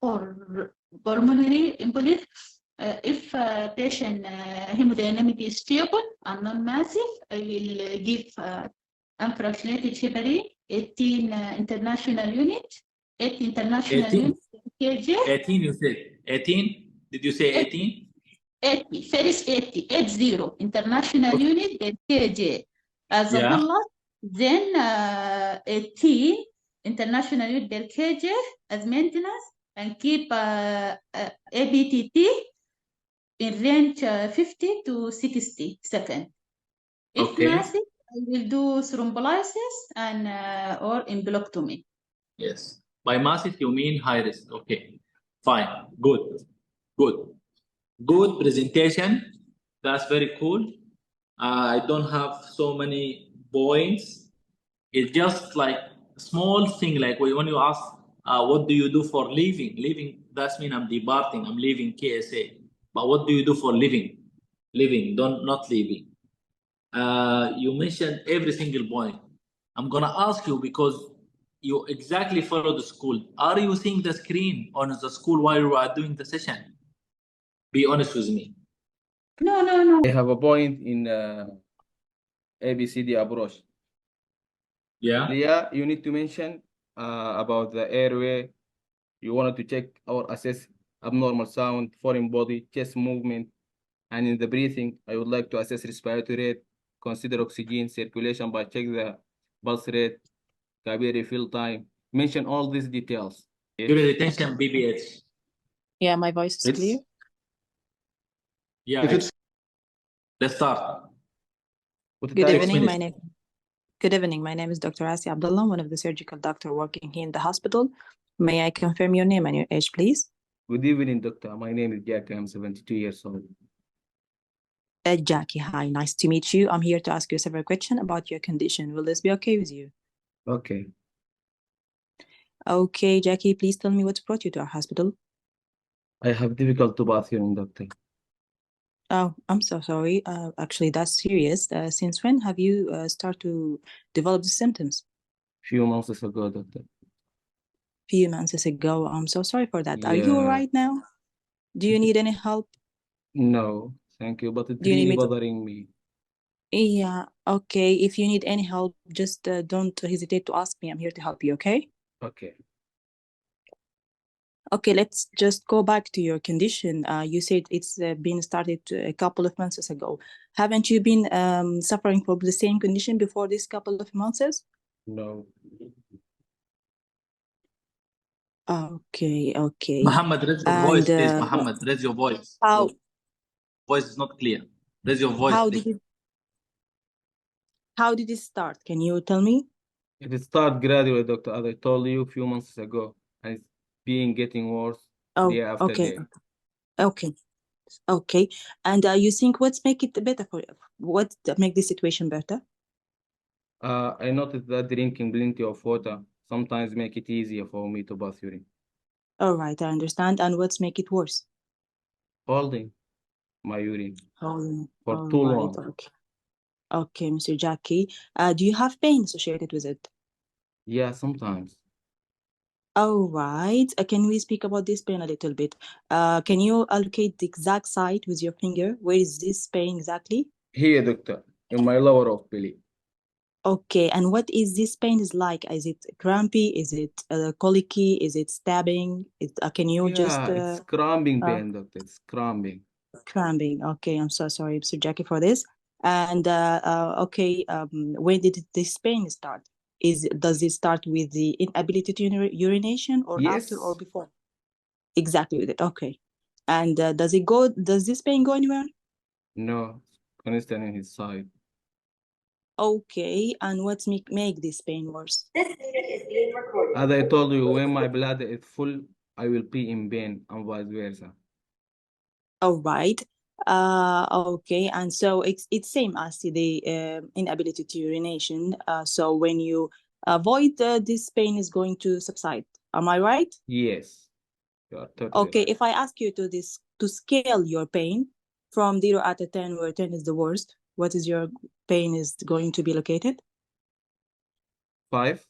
G: pulmonary embolism, if patient hemodynamic is stable and non-massive, I will give unfractionated heparin, 18 international unit, 8 international
A: 18.
G: unit kg.
A: 18, you said. 18? Did you say 18?
G: 80, first 80 international unit per kg as a
A: Yeah.
G: bullet, then 18 international unit per kg as maintenance, and keep ABTT in range 50 to 60 seconds. If
A: Okay.
G: massive, I will do thrombolysis and or embolectomy.
A: Yes. By massive, you mean high risk. Okay. Fine. Good. Good. Good presentation. That's very cool. I don't have so many points. It's just like a small thing, like when you ask, what do you do for living? Living, that's mean I'm departing, I'm leaving KSA. But what do you do for living? Living, not leaving. You mentioned every single point. I'm gonna ask you because you exactly follow the school. Are you seeing the screen on the school while you are doing the session? Be honest with me.
G: No.
C: I have a point in ABCD approach.
A: Yeah.
C: Leah, you need to mention about the airway. You wanted to check or assess abnormal sound, foreign body, chest movement, and in the breathing, I would like to assess respiratory rate, consider oxygen circulation by check the pulse rate, capillary fill time. Mention all these details.
A: Urine retention, BBH.
H: Yeah, my voice is clear.
A: Yeah. Let's start.
C: Good
H: Good
A: Six
H: evening.
A: minutes.
H: Good evening. My name is Dr. Asi Abdullah, one of the surgical doctor working here in the hospital. May I confirm your name and your age, please?
C: Good evening, doctor. My name is Jack. I'm 72 years old.
H: Jackie, hi. Nice to meet you. I'm here to ask you several questions about your condition. Will this be okay with you?
C: Okay.
H: Okay, Jackie, please tell me what brought you to our hospital.
C: I have difficult bathroom, doctor.
H: Oh, I'm so sorry. Actually, that's serious. Since when have you started to develop the symptoms?
C: Few months ago, doctor.
H: Few months ago. I'm so sorry for that. Are you all
C: Yeah.
H: right now? Do you need any help?
C: No, thank you. But it's
H: Do you need
C: really
H: me to-
C: bothering me.
H: Yeah, okay. If you need any help, just don't hesitate to ask me. I'm here to help you, okay?
C: Okay.
H: Okay, let's just go back to your condition. You said it's been started a couple of months ago. Haven't you been suffering from the same condition before this couple of months?
C: No.
H: Okay.
A: Muhammad, raise your voice,
H: And
A: please. Muhammad, raise your voice.
H: how
A: Your voice is not clear. Raise your voice,
H: how
A: please.
H: did it start? Can you tell me?
C: It started gradually, doctor, as I told you a few months ago, and it's getting worse day after
H: okay.
C: day.
H: Okay. And you think what's make it better for you? What make this situation better?
C: I noticed that drinking plenty of water sometimes make it easier for me to pass urine.
H: All right, I understand. And what's make it worse?
C: Holding my urine
H: Oh,
C: for
H: all
C: too
H: right,
C: long.
H: okay. Okay, Mr. Jackie. Do you have pain associated with it?
C: Yeah, sometimes.
H: All right. Can we speak about this pain a little bit? Can you allocate the exact site with your finger? Where is this pain exactly?
C: Here, doctor, in my lower of belly.
H: Okay, and what is this pain is like? Is it crampy? Is it colicky? Is it stabbing? Can you just
C: It's cramping pain, doctor. It's cramping.
H: cramping? Okay, I'm so sorry, Mr. Jackie, for this. And okay, when did this pain start? Does it start with the inability to urination or after or
C: Yes.
H: before? Exactly with it. Okay. And does this pain go anywhere?
C: No. Constant in his side.
H: Okay. And what's make this pain worse?
E: This meeting is being recorded.
C: As I told you, when my bladder is full, I will be in pain and vice versa.
H: All right. Okay. And so it's same as the inability to urination. So when you avoid this pain is going to subside. Am I right?
C: Yes. You are totally
H: Okay.
C: right.
H: If I ask you to scale your pain from 0 out of 10, where 10 is the worst, what is your pain is going to be located?
C: 5.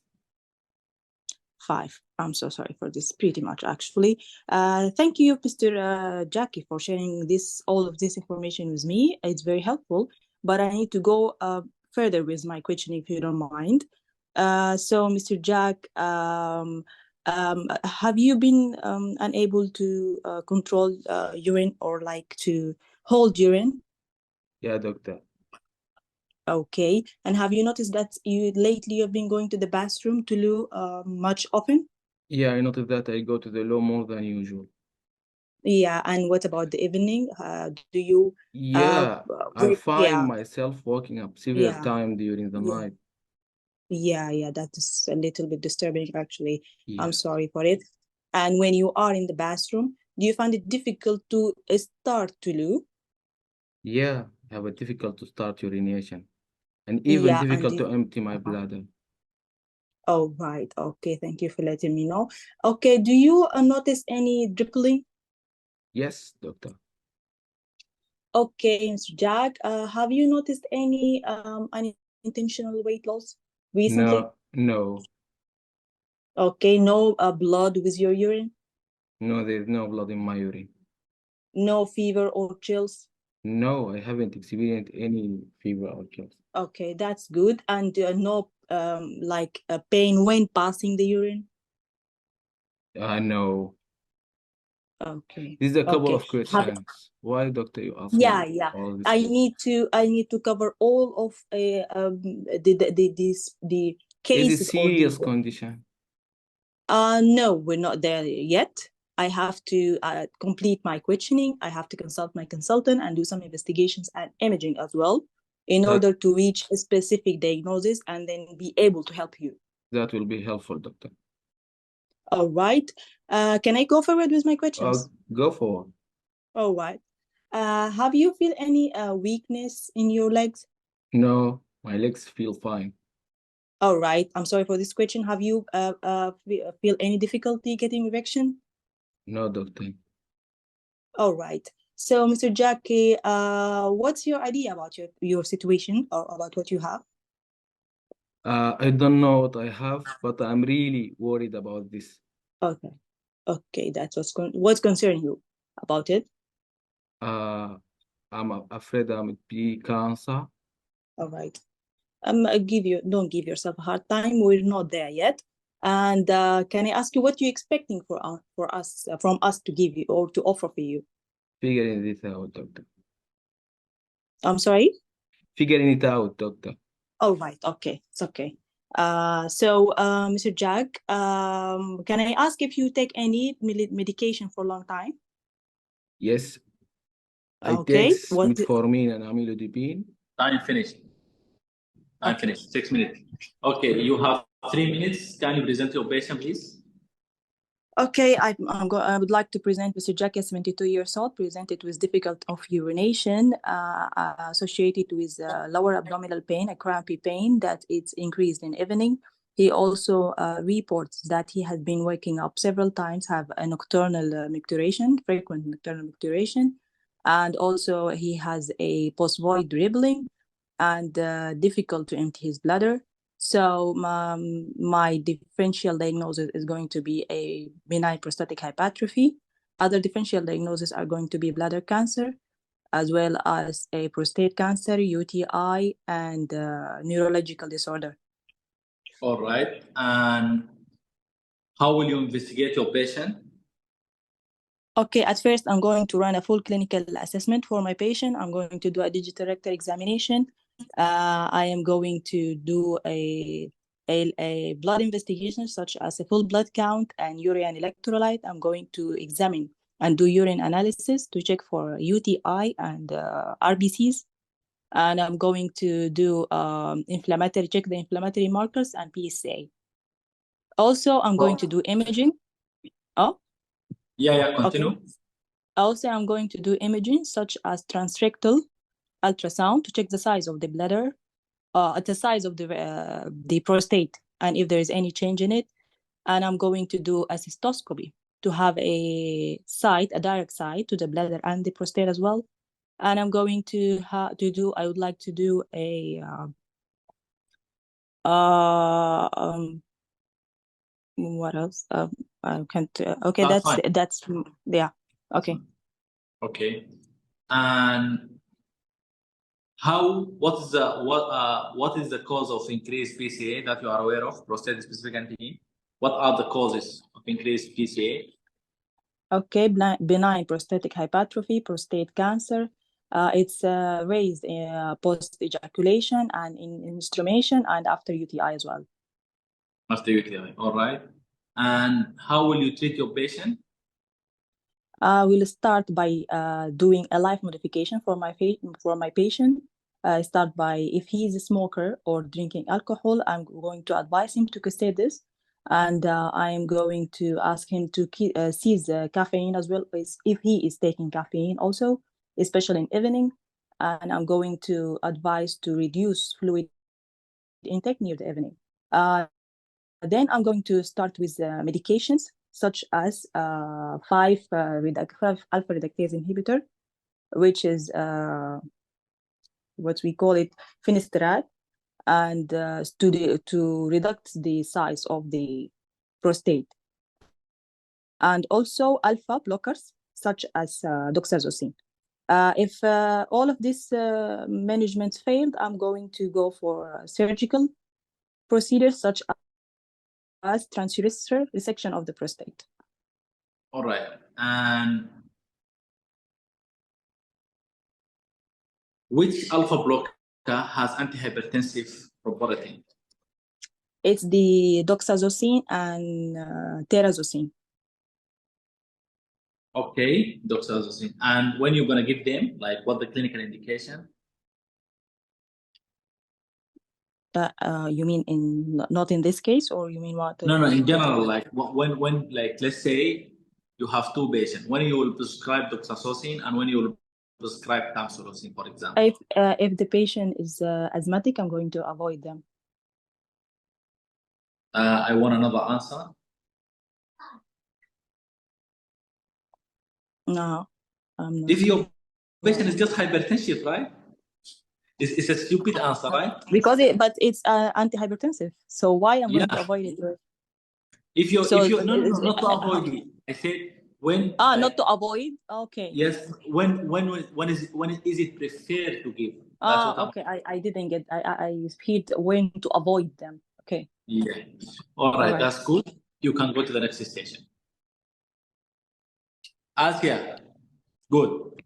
H: 5. I'm so sorry for this, pretty much actually. Thank you, Mr. Jackie, for sharing all of this information with me. It's very helpful, but I need to go further with my question if you don't mind. So, Mr. Jack, have you been unable to control urine or like to hold urine?
C: Yeah, doctor.
H: Okay. And have you noticed that lately you've been going to the bathroom to loo much often?
C: Yeah, I noticed that I go to the low more than usual.
H: Yeah. And what about the evening? Do you
C: Yeah, I find
H: yeah,
C: myself waking up several
H: yeah,
C: times during the
H: yeah,
C: night.
H: yeah, that is a little bit disturbing actually.
C: Yeah.
H: I'm sorry for it. And when you are in the bathroom, do you find it difficult to start to loo?
C: Yeah, I have a difficult to start urination and even
H: Yeah, and
C: difficult to empty my bladder.
H: oh, right. Okay, thank you for letting me know. Okay, do you notice any dribbling?
C: Yes, doctor.
H: Okay, Mr. Jack, have you noticed any unintentional weight loss recently?
C: No,
H: Okay, no blood with your urine,
C: no, there's no blood in my urine.
H: no fever or chills.
C: No, I haven't experienced any fever or chills.
H: Okay, that's good. And no like pain when passing the urine.
C: No.
H: Okay.
C: This is a couple
H: Okay.
C: of questions. Why, doctor, you ask
H: Yeah,
C: me
H: yeah.
C: all this?
H: I need to cover all of the
C: Is it
H: cases or
C: serious
H: the
C: condition?
H: no, we're not there yet. I have to complete my questioning. I have to consult my consultant and do some investigations and imaging as well in
C: That-
H: order to reach a specific diagnosis and then be able to help you.
C: That will be helpful, doctor.
H: All right. Can I go forward with my questions?
C: Go for it.
H: All right. Have you feel any weakness in your legs?
C: No, my legs feel fine.
H: All right. I'm sorry for this question. Have you feel any difficulty getting erection?
C: No, doctor.
H: All right. So, Mr. Jackie, what's your idea about your situation or about what you have?
C: I don't know what I have, but I'm really worried about this.
H: Okay. Okay, that's what's concerning you about it.
C: I'm afraid I'm be cancer.
H: All right. Don't give yourself a hard time. We're not there yet. And can I ask you what you're expecting from us to give you or to offer for you?
C: Figuring this out, doctor.
H: I'm sorry?
C: Figuring it out, doctor.
H: All right. Okay. It's okay. Mr. Jack, can I ask if you take any medication for a long time?
C: Yes. I
H: Okay.
C: take metformin and amlodipine.
A: Time finished. Time finished. 6 minutes. Okay, you have 3 minutes. Can you present your patient, please?
H: Okay, I would like to present Mr. Jackie, 72 years old, presented with difficult of urination associated with lower abdominal pain, a crampy pain that it's increased in evening. He also reports that he has been waking up several times, have a nocturnal micturition, frequent nocturnal micturition, and also he has a post-void dribbling and difficult to empty his bladder. So my differential diagnosis is going to be a benign prostatic hypertrophy. Other differential diagnoses are going to be bladder cancer, as well as a prostate cancer, UTI, and neurological disorder.
A: All right. And how will you investigate your patient?
H: Okay, at first I'm going to run a full clinical assessment for my patient. I'm going to do a digital rectal examination. I am going to do a a blood investigation such as a full blood count and urine electrolyte. I'm going to examine and do urine analysis to check for UTI and RBCs. And I'm going to do check the inflammatory markers and PSA. Also, I'm going to do imaging. Oh,
A: Yeah, continue.
H: Okay. Also, I'm going to do imaging such as transrectal ultrasound to check the size of the bladder, the size of the prostate, and if there is any change in it. And I'm going to do a cystoscopy to have a direct site to the bladder and the prostate as well. And I'm going to I would like to do a what else? I can't. Okay, that's yeah. Okay.
A: Okay, and what is the cause of increased PCA that you are aware of, prostate specific antigen? What are the causes of increased PCA?
H: Okay, benign prostatic hypertrophy, prostate cancer. It's raised post ejaculation and in instrumentation and after UTI as well.
A: After UTI, all right. And how will you treat your patient?
H: We'll start by doing a life modification for my patient. Start by, if he is a smoker or drinking alcohol, I'm going to advise him to castrate this, and I'm going to ask him to cease caffeine as well, if he is taking caffeine also, especially in evening. And I'm going to advise to reduce fluid intake near the evening. Then I'm going to start with medications such as 5-alpha reductase inhibitor, which is what we call it finasteride, and to reduce the size of the prostate. And also alpha blockers such as doxazocine. If all of these managements failed, I'm going to go for surgical procedures such as transurethral resection of the prostate.
A: All right. And which alpha blocker has antihypertensive property?
H: It's the doxazocine and terazosin.
A: Okay, doxazocine. And when you're going to give them, like what the clinical indication?
H: You mean not in this case, or you mean what?
A: No, in general, like when like let's say you have two patients, when you will prescribe doxazocine and when you will prescribe tamsulosin, for example.
H: If the patient is asthmatic, I'm going to avoid them.
A: I want another answer.
H: No,
A: if your patient is just hypertensive, right? It's a stupid answer, right?
H: Because it's antihypertensive. So why I'm going to avoid it?
A: If you not to avoid it. I said when.
H: Not to avoid. Okay.
A: Yes. When is it preferred to give?
H: Okay. I didn't get. I heard when to avoid them. Okay.
A: Yeah. All right. That's good. You can go to the next station. Asia. Good.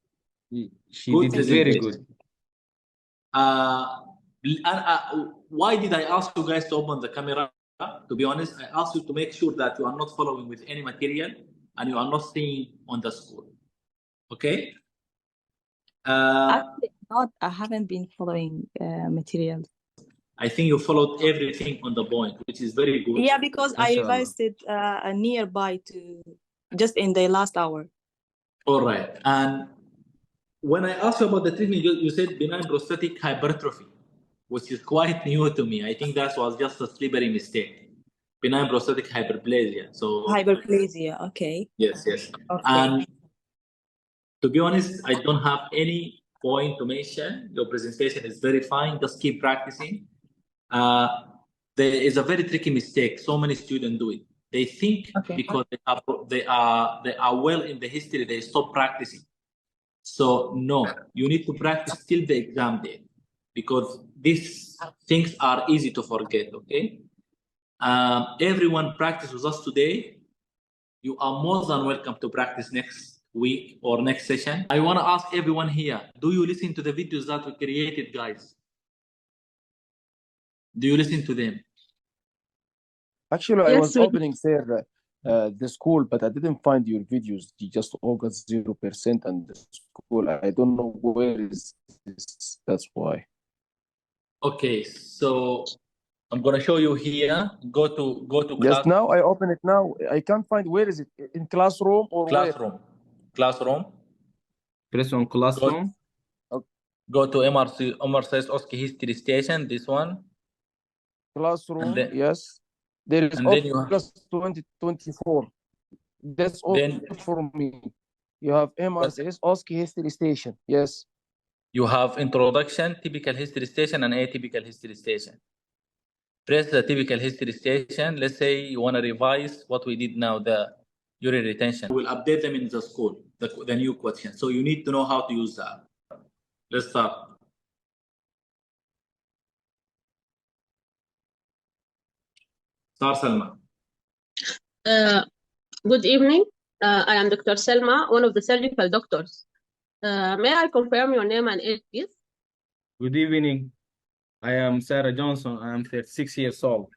C: She did very good.
A: Why did I ask you guys to open the camera? To be honest, I asked you to make sure that you are not following with any material and you are not staying on the school. Okay?
H: Actually, not. I haven't been following material.
A: I think you followed everything on the point, which is very good.
H: Yeah, because I revised it nearby to just in the last hour.
A: All right. And when I asked you about the treatment, you said benign prostatic hypertrophy, which is quite new to me. I think that was just a slippery mistake. Benign prostatic hyperplasia. So
H: hyperplasia, okay.
A: Yes.
H: Okay.
A: And to be honest, I don't have any point to mention. Your presentation is very fine. Just keep practicing. There is a very tricky mistake. So many students do it. They think because they are well in the history, they stop practicing. So no, you need to practice till the exam day, because these things are easy to forget. Okay. Everyone practice with us today. You are more than welcome to practice next week or next session. I want to ask everyone here, do you listen to the videos that we created, guys? Do you listen to them?
D: Actually, I
I: Yes,
D: was
I: we
D: opening there the school, but I didn't find your videos. You just all got 0% and the school. I don't know where is this. That's why.
A: Okay, so I'm gonna show you here. Go to
D: Yes, now I open it now. I can't find where is it in classroom or where?
A: classroom.
C: Press on classroom.
A: Go to MRC's OSCE history station. This one.
D: Classroom.
A: then-
D: Yes, there is
A: and then you have-
D: August 2024. That's all
A: Then
D: for me. You have MRCS OSCE history station. Yes.
A: you have introduction, typical history station, and atypical history station. Press the typical history station. Let's say you want to revise what we did now, the urine retention. We'll update them in the school, the new question. So you need to know how to use that. Let's start. Start, Salma.
I: Good evening. I am Dr. Selma, one of the surgical doctors. May I confirm your name and age, please?
C: Good evening. I am Sarah Johnson. I am 36 years old.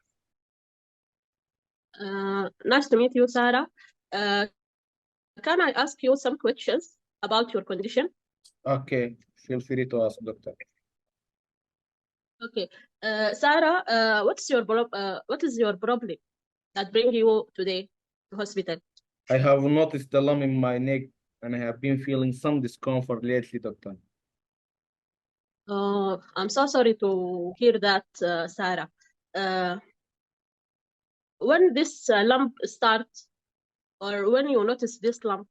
I: Nice to meet you, Sarah. Can I ask you some questions about your condition?
C: Okay, feel free to ask, doctor.
I: Okay. Sarah, what is your problem that bring you today to hospital?
C: I have noticed a lump in my neck and I have been feeling some discomfort lately, doctor.
I: I'm so sorry to hear that, Sarah. When this lump starts, or when you notice this lump?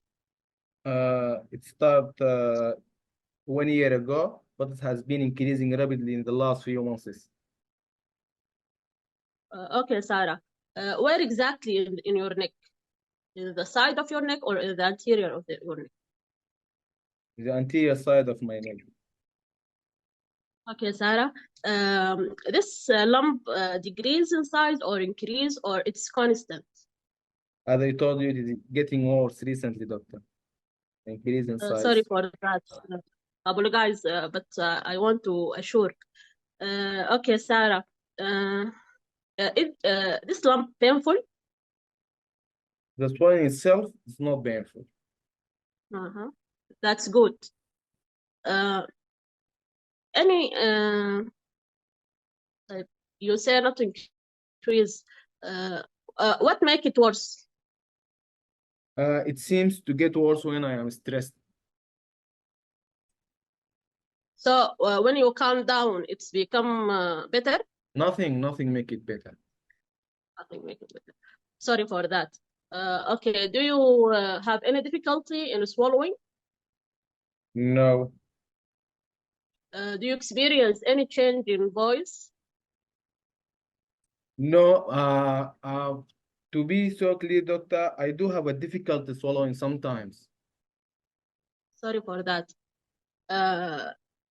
C: It started 1 year ago, but it has been increasing rapidly in the last few months.
I: Okay, Sarah. Where exactly in your neck? In the side of your neck or in the anterior of your neck?
C: The anterior side of my neck.
I: Okay, Sarah. This lump decrease in size or increase, or it's constant?
C: As I told you, it is getting worse recently, doctor. Increase in size.
I: Sorry for that. Apologize, but I want to assure. Okay, Sarah. This lump painful?
C: The swelling itself is not painful.
I: That's good. You say not increase. What make it worse?
C: It seems to get worse when I am stressed.
I: So when you calm down, it's become better?
C: Nothing make it better.
I: Nothing make it better. Sorry for that. Okay, do you have any difficulty in swallowing?
C: No.
I: Do you experience any change in voice?
C: No. To be so clear, doctor, I do have a difficulty swallowing sometimes.
I: Sorry for that.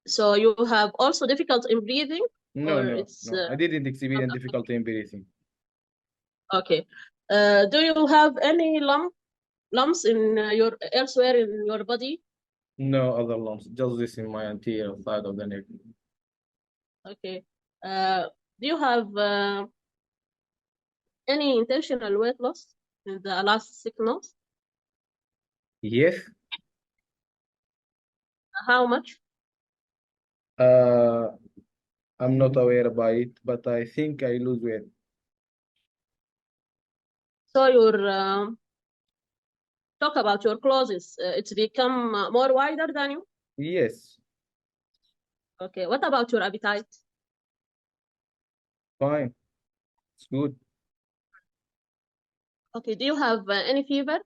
I: So you have also difficulty in breathing?
C: No. I didn't experience difficulty in breathing.
I: Okay. Do you have any lumps in elsewhere in your body?
C: No other lumps, just this in my anterior side of the neck.
I: Okay. Do you have any intentional weight loss in the last 6 months?
C: Yes.
I: How much?
C: I'm not aware about it, but I think I lose weight.
I: So your talk about your clothes. It's become more wider than you?
C: Yes.
I: Okay. What about your appetite?
C: Fine. It's good.
I: Okay. Do you have any fever?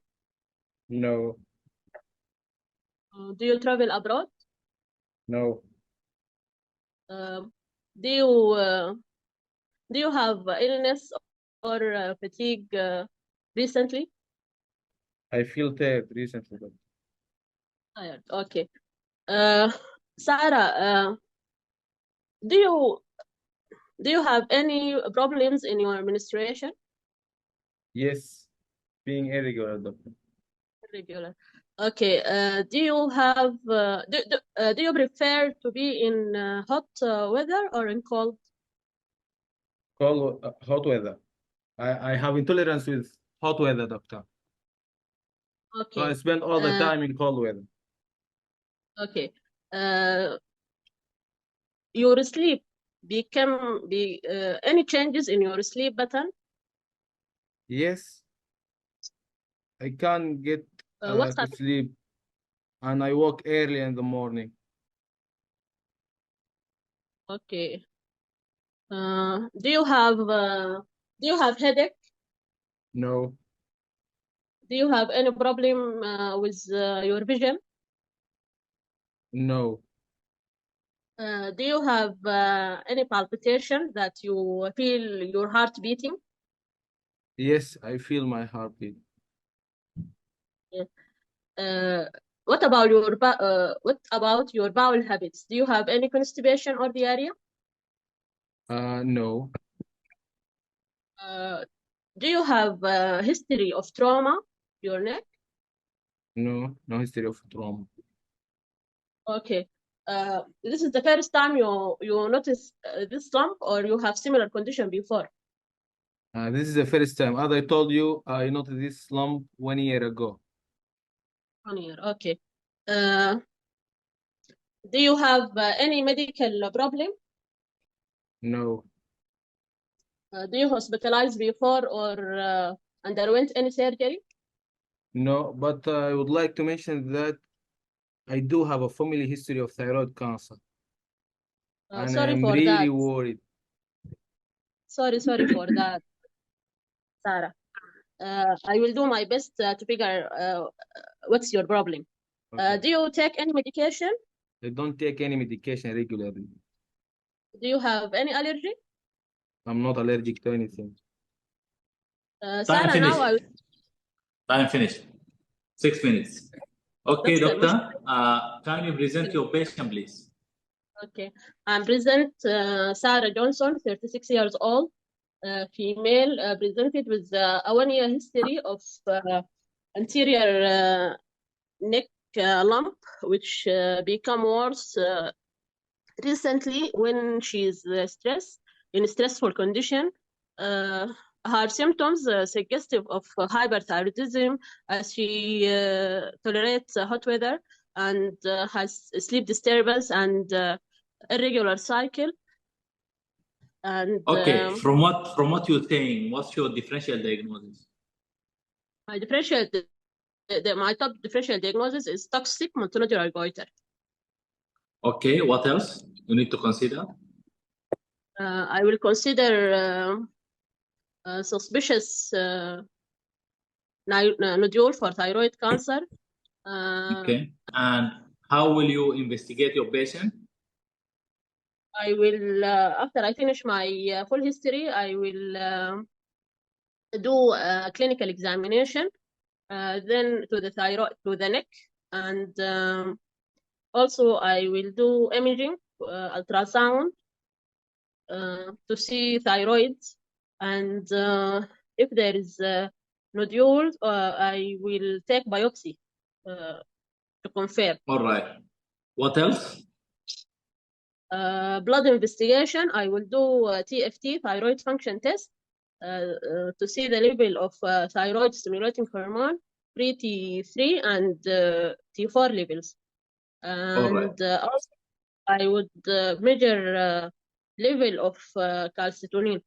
C: No.
I: Do you travel abroad?
C: No.
I: Do you have illness or fatigue recently?
C: I feel tired recently.
I: Tired. Okay. Sarah, do you have any problems in your menstruation?
C: Yes. Being irregular, doctor.
I: Irregular. Okay. Do you have do you prefer to be in hot weather or in cold?
C: Hot weather. I have intolerance with hot weather, doctor. So I
I: Okay.
C: spend all the time in cold weather.
I: Okay. Your sleep any changes in your sleep pattern?
C: Yes, I can't get
I: What
C: to sleep, and I walk early in the morning.
I: Okay. Do you have headache?
C: No,
I: Do you have any problem with your vision?
C: no,
I: Do you have any palpitation that you feel your heart beating?
C: yes, I feel my heartbeat.
I: What about your bowel habits? Do you have any constipation or diarrhea?
C: No,
I: Do you have a history of trauma to your neck?
C: no, no history of trauma.
I: Okay. This is the first time you notice this lump, or you have similar condition before?
C: This is the first time. As I told you, I noticed this lump 1 year ago.
I: 1 year. Okay. Do you have any medical problem?
C: No,
I: Do you hospitalize before or underwent any surgery?
C: no, but I would like to mention that I do have a family history of thyroid cancer, and
I: Sorry
C: I'm
I: for
C: really
I: that.
C: worried.
I: Sorry for that, Sarah. I will do my best to figure what's your problem.
C: Okay.
I: Do you take any medication?
C: I don't take any medication regularly.
I: Do you have any allergy?
C: I'm not allergic to anything.
A: Time
I: Sarah,
A: finished.
I: now
A: Time finished. 6 minutes. Okay,
I: That's
A: doctor. Can you present your patient, please?
I: Okay. I'm present Sarah Johnson, 36 years old, female, presented with a 1-year history of anterior neck lump, which become worse recently when she's stressed, in a stressful condition. Her symptoms suggestive of hyperthyroidism, as she tolerates hot weather and has sleep disturbance and irregular cycle. And
A: Okay, from what you're saying, what's your differential diagnosis?
I: my differential, my top differential diagnosis is toxic multinodular goiter.
A: Okay, what else you need to consider?
I: I will consider suspicious nodule for thyroid cancer.
A: Okay, and how will you investigate your patient?
I: I will, after I finish my full history, I will do a clinical examination, then to the thyroid, to the neck, and also I will do imaging, ultrasound, to see thyroid, and if there is nodules, I will take biopsy to confirm.
A: All right. What else?
I: Blood investigation, I will do TFT, thyroid function test, to see the level of thyroid stimulating hormone, pre-T3 and T4 levels. And also I would measure level of calcitonin.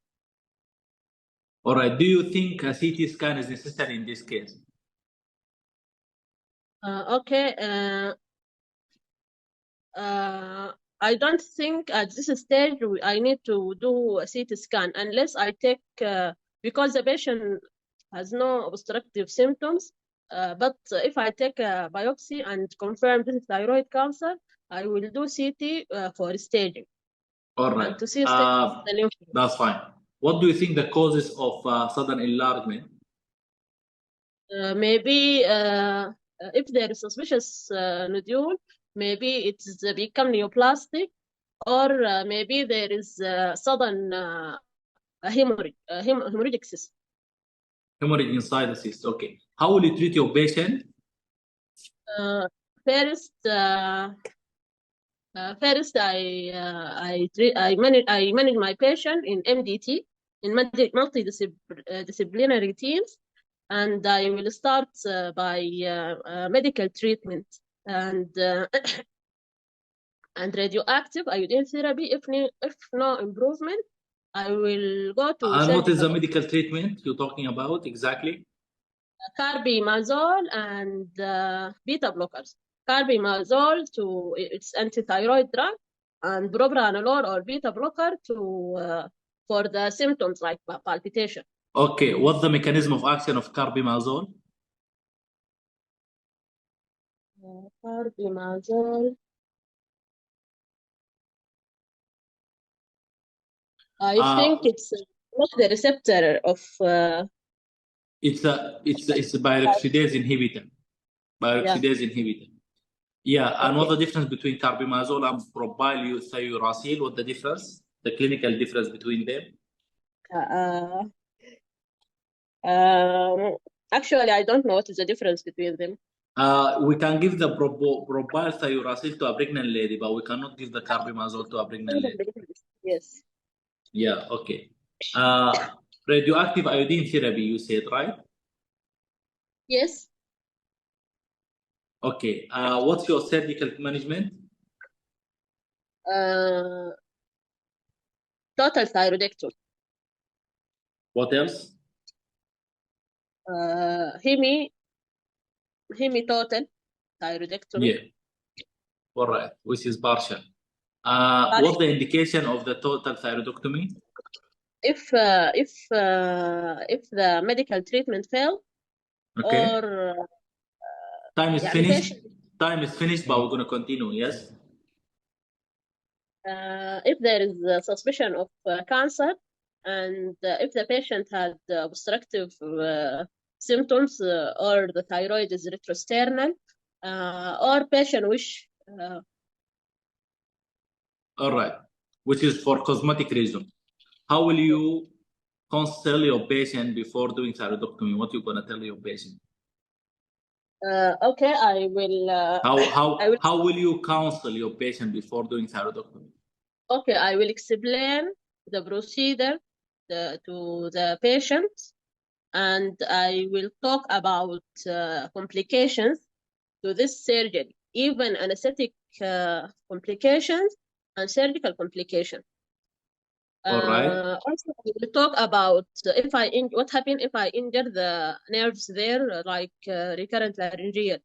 A: All right. Do you think a CT scan is necessary in this case?
I: Okay. I don't think at this stage I need to do a CT scan unless I take, because the patient has no obstructive symptoms. But if I take a biopsy and confirm this is thyroid cancer, I will do CT for staging.
A: All right.
I: And to see the lymph nodes.
A: That's fine. What do you think the causes of sudden enlargement?
I: Maybe if there is suspicious nodule, maybe it's become neoplastic, or maybe there is sudden hemorrhagic cyst.
A: Hemorrhage inside the cyst. Okay. How will you treat your patient?
I: First, I manage my patient in MDT. in multidisciplinary teams, and I will start by medical treatment and and radioactive iodine therapy. If no improvement, I will go to
A: And what is the
I: surgical.
A: medical treatment you're talking about exactly?
I: Carbimazole and beta blockers. Carbimazole it's anti-thyroid drug, and propranolol or beta blocker for the symptoms like palpitation.
A: Okay, what's the mechanism of action of carbimazole?
I: Carbimazole. I think it's not the receptor of.
A: It's a peroxidase inhibitor. Peroxidase inhibitor. Yeah, and what's the difference between carbimazole and propylthiouracil? What's the difference? The clinical difference between them?
I: Actually, I don't know what is the difference between them.
A: We can give the propylthiouracil to a pregnant lady, but we cannot give the carbimazole to a pregnant lady.
I: Yes.
A: Yeah, okay. Radioactive iodine therapy, you said, right?
I: Yes.
A: Okay. What's your surgical management?
I: Total thyroidectomy.
A: What else?
I: Hemi total thyroidectomy.
A: Yeah. All right, which is partial. What's the indication of the total thyroidectomy?
I: If the medical treatment failed,
A: okay,
I: or
A: time is
I: يعني
A: finished.
I: patient,
A: Time is finished, but we're going to continue. Yes.
I: if there is a suspicion of cancer, and if the patient had obstructive symptoms, or the thyroid is retrosternal, or patient wish.
A: All right, which is for cosmetic reason. How will you counsel your patient before doing thyroidectomy? What you gonna tell your patient?
I: Okay, I will.
A: How will you counsel your patient before doing thyroidectomy?
I: Okay, I will explain the procedure to the patient, and I will talk about complications to this surgery, even anesthetic complications and surgical complications.
A: All right.
I: Also, I will talk about what happens if I injure the nerves there, like recurrent laryngeal.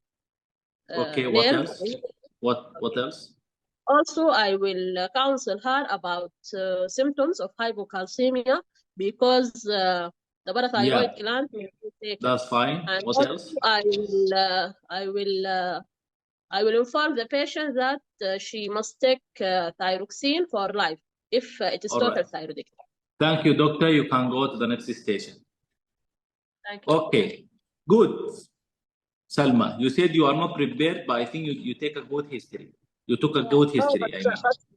A: Okay. What
I: nerve.
A: else? What else?
I: Also, I will counsel her about symptoms of hypocalcemia, because the parathyroid gland may be taken.
A: That's fine.
I: And
A: What
I: also,
A: else?
I: I will inform the patient that she must take thyroxine for life if it is
A: All
I: total
A: right.
I: thyroidectomy.
A: Thank you, doctor. You can go to the next station.
I: Thank you.
A: Okay. Good. Salma, you said you are not prepared, but I think you take a good history. You took a good history.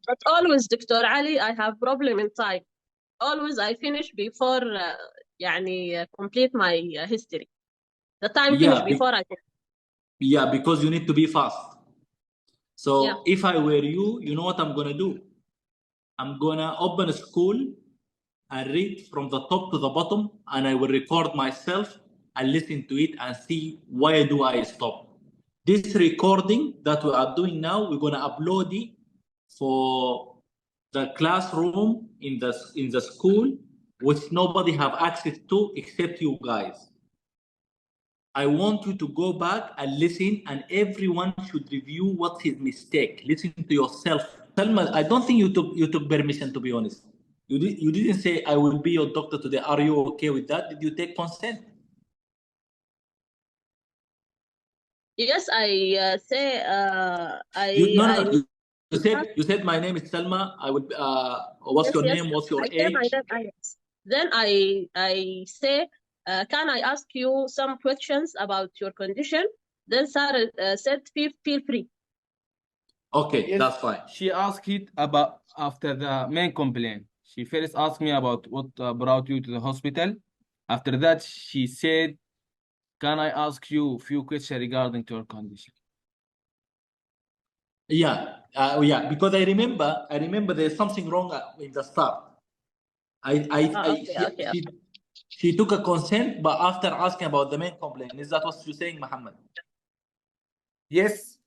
I: But always, Dr. Ali, I have problem in time. Always I finish before complete my history. The time finish before I finish.
A: Yeah, because you need to be fast. So if I were you, you know what I'm gonna do? I'm gonna open a school and read from the top to the bottom, and I will record myself and listen to it and see why do I stop. This recording that we are doing now, we're gonna upload it for the classroom in the school, which nobody have access to except you guys. I want you to go back and listen, and everyone should review what's his mistake. Listen to yourself. Salma, I don't think you took permission, to be honest. You didn't say I will be your doctor today. Are you okay with that? Did you take consent?
I: Yes, I say
A: You said my name is Salma. I would what's your name? What's your age?
I: Then I say, can I ask you some questions about your condition? Then Sarah said, feel free.
A: Okay,
C: Yes,
A: that's fine.
C: She asked it about after the main complaint. She first asked me about what brought you to the hospital. After that, she said, can I ask you a few questions regarding your condition?
A: Yeah, because I remember there's something wrong in the start. She took a consent, but after asking about the main complaint. Is that what you're saying, Muhammad?
C: Yes.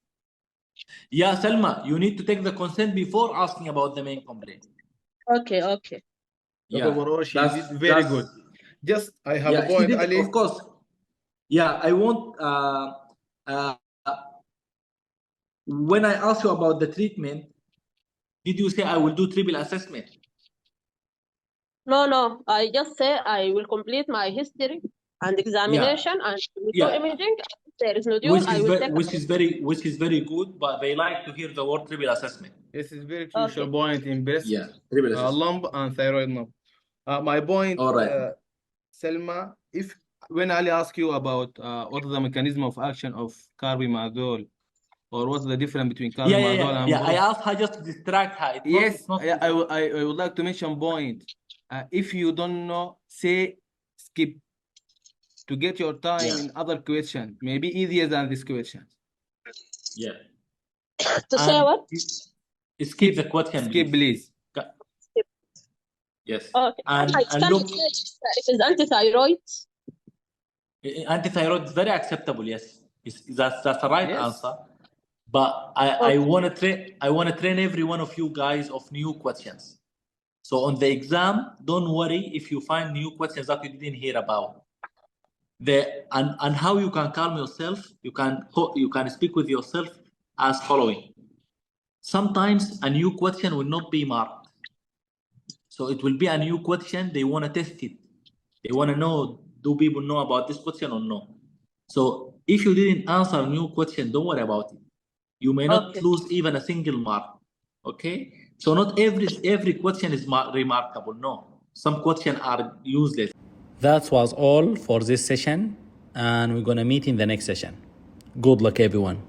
A: Yeah, Selma, you need to take the consent before asking about the main complaint.
I: Okay.
A: Yeah,
C: Overall, she did very good. Just, I have a
A: she
C: point,
A: did,
C: Ali.
A: of course. Yeah, I want. When I asked you about the treatment, did you say I will do triple assessment?
I: No. I just say I will complete my history and examination and do imaging. If there is nodule, I will take
A: which is very good, but they like to hear the word triple assessment.
C: This is very crucial point in breast
A: triple assessment.
C: lump and thyroid lump. My point,
A: All right.
C: Selma, when Ali asked you about what is the mechanism of action of carbimazole, or what's the difference between carbimazole and
A: I asked her just to distract her.
C: I would like to mention point. If you don't know, say skip to get your time in other questions. Maybe easier than this question.
A: Yeah.
I: To say what?
A: Skip the question.
C: Skip, please.
I: Skip.
A: Yes.
I: Okay.
A: And
I: look, it is antithyroid.
A: Antithyroid is very acceptable. Yes, that's the right answer. But I want to train every one of you guys of new questions. So on the exam, don't worry if you find new questions that you didn't hear about. And how you can calm yourself. You can speak with yourself as following. Sometimes a new question will not be marked. So it will be a new question. They want to test it. They want to know, do people know about this question or no? So if you didn't answer a new question, don't worry about it. You may not lose even a single mark. Okay? So not every question is remarkable. No. Some questions are useless. That was all for this session, and we're going to meet in the next session. Good luck, everyone.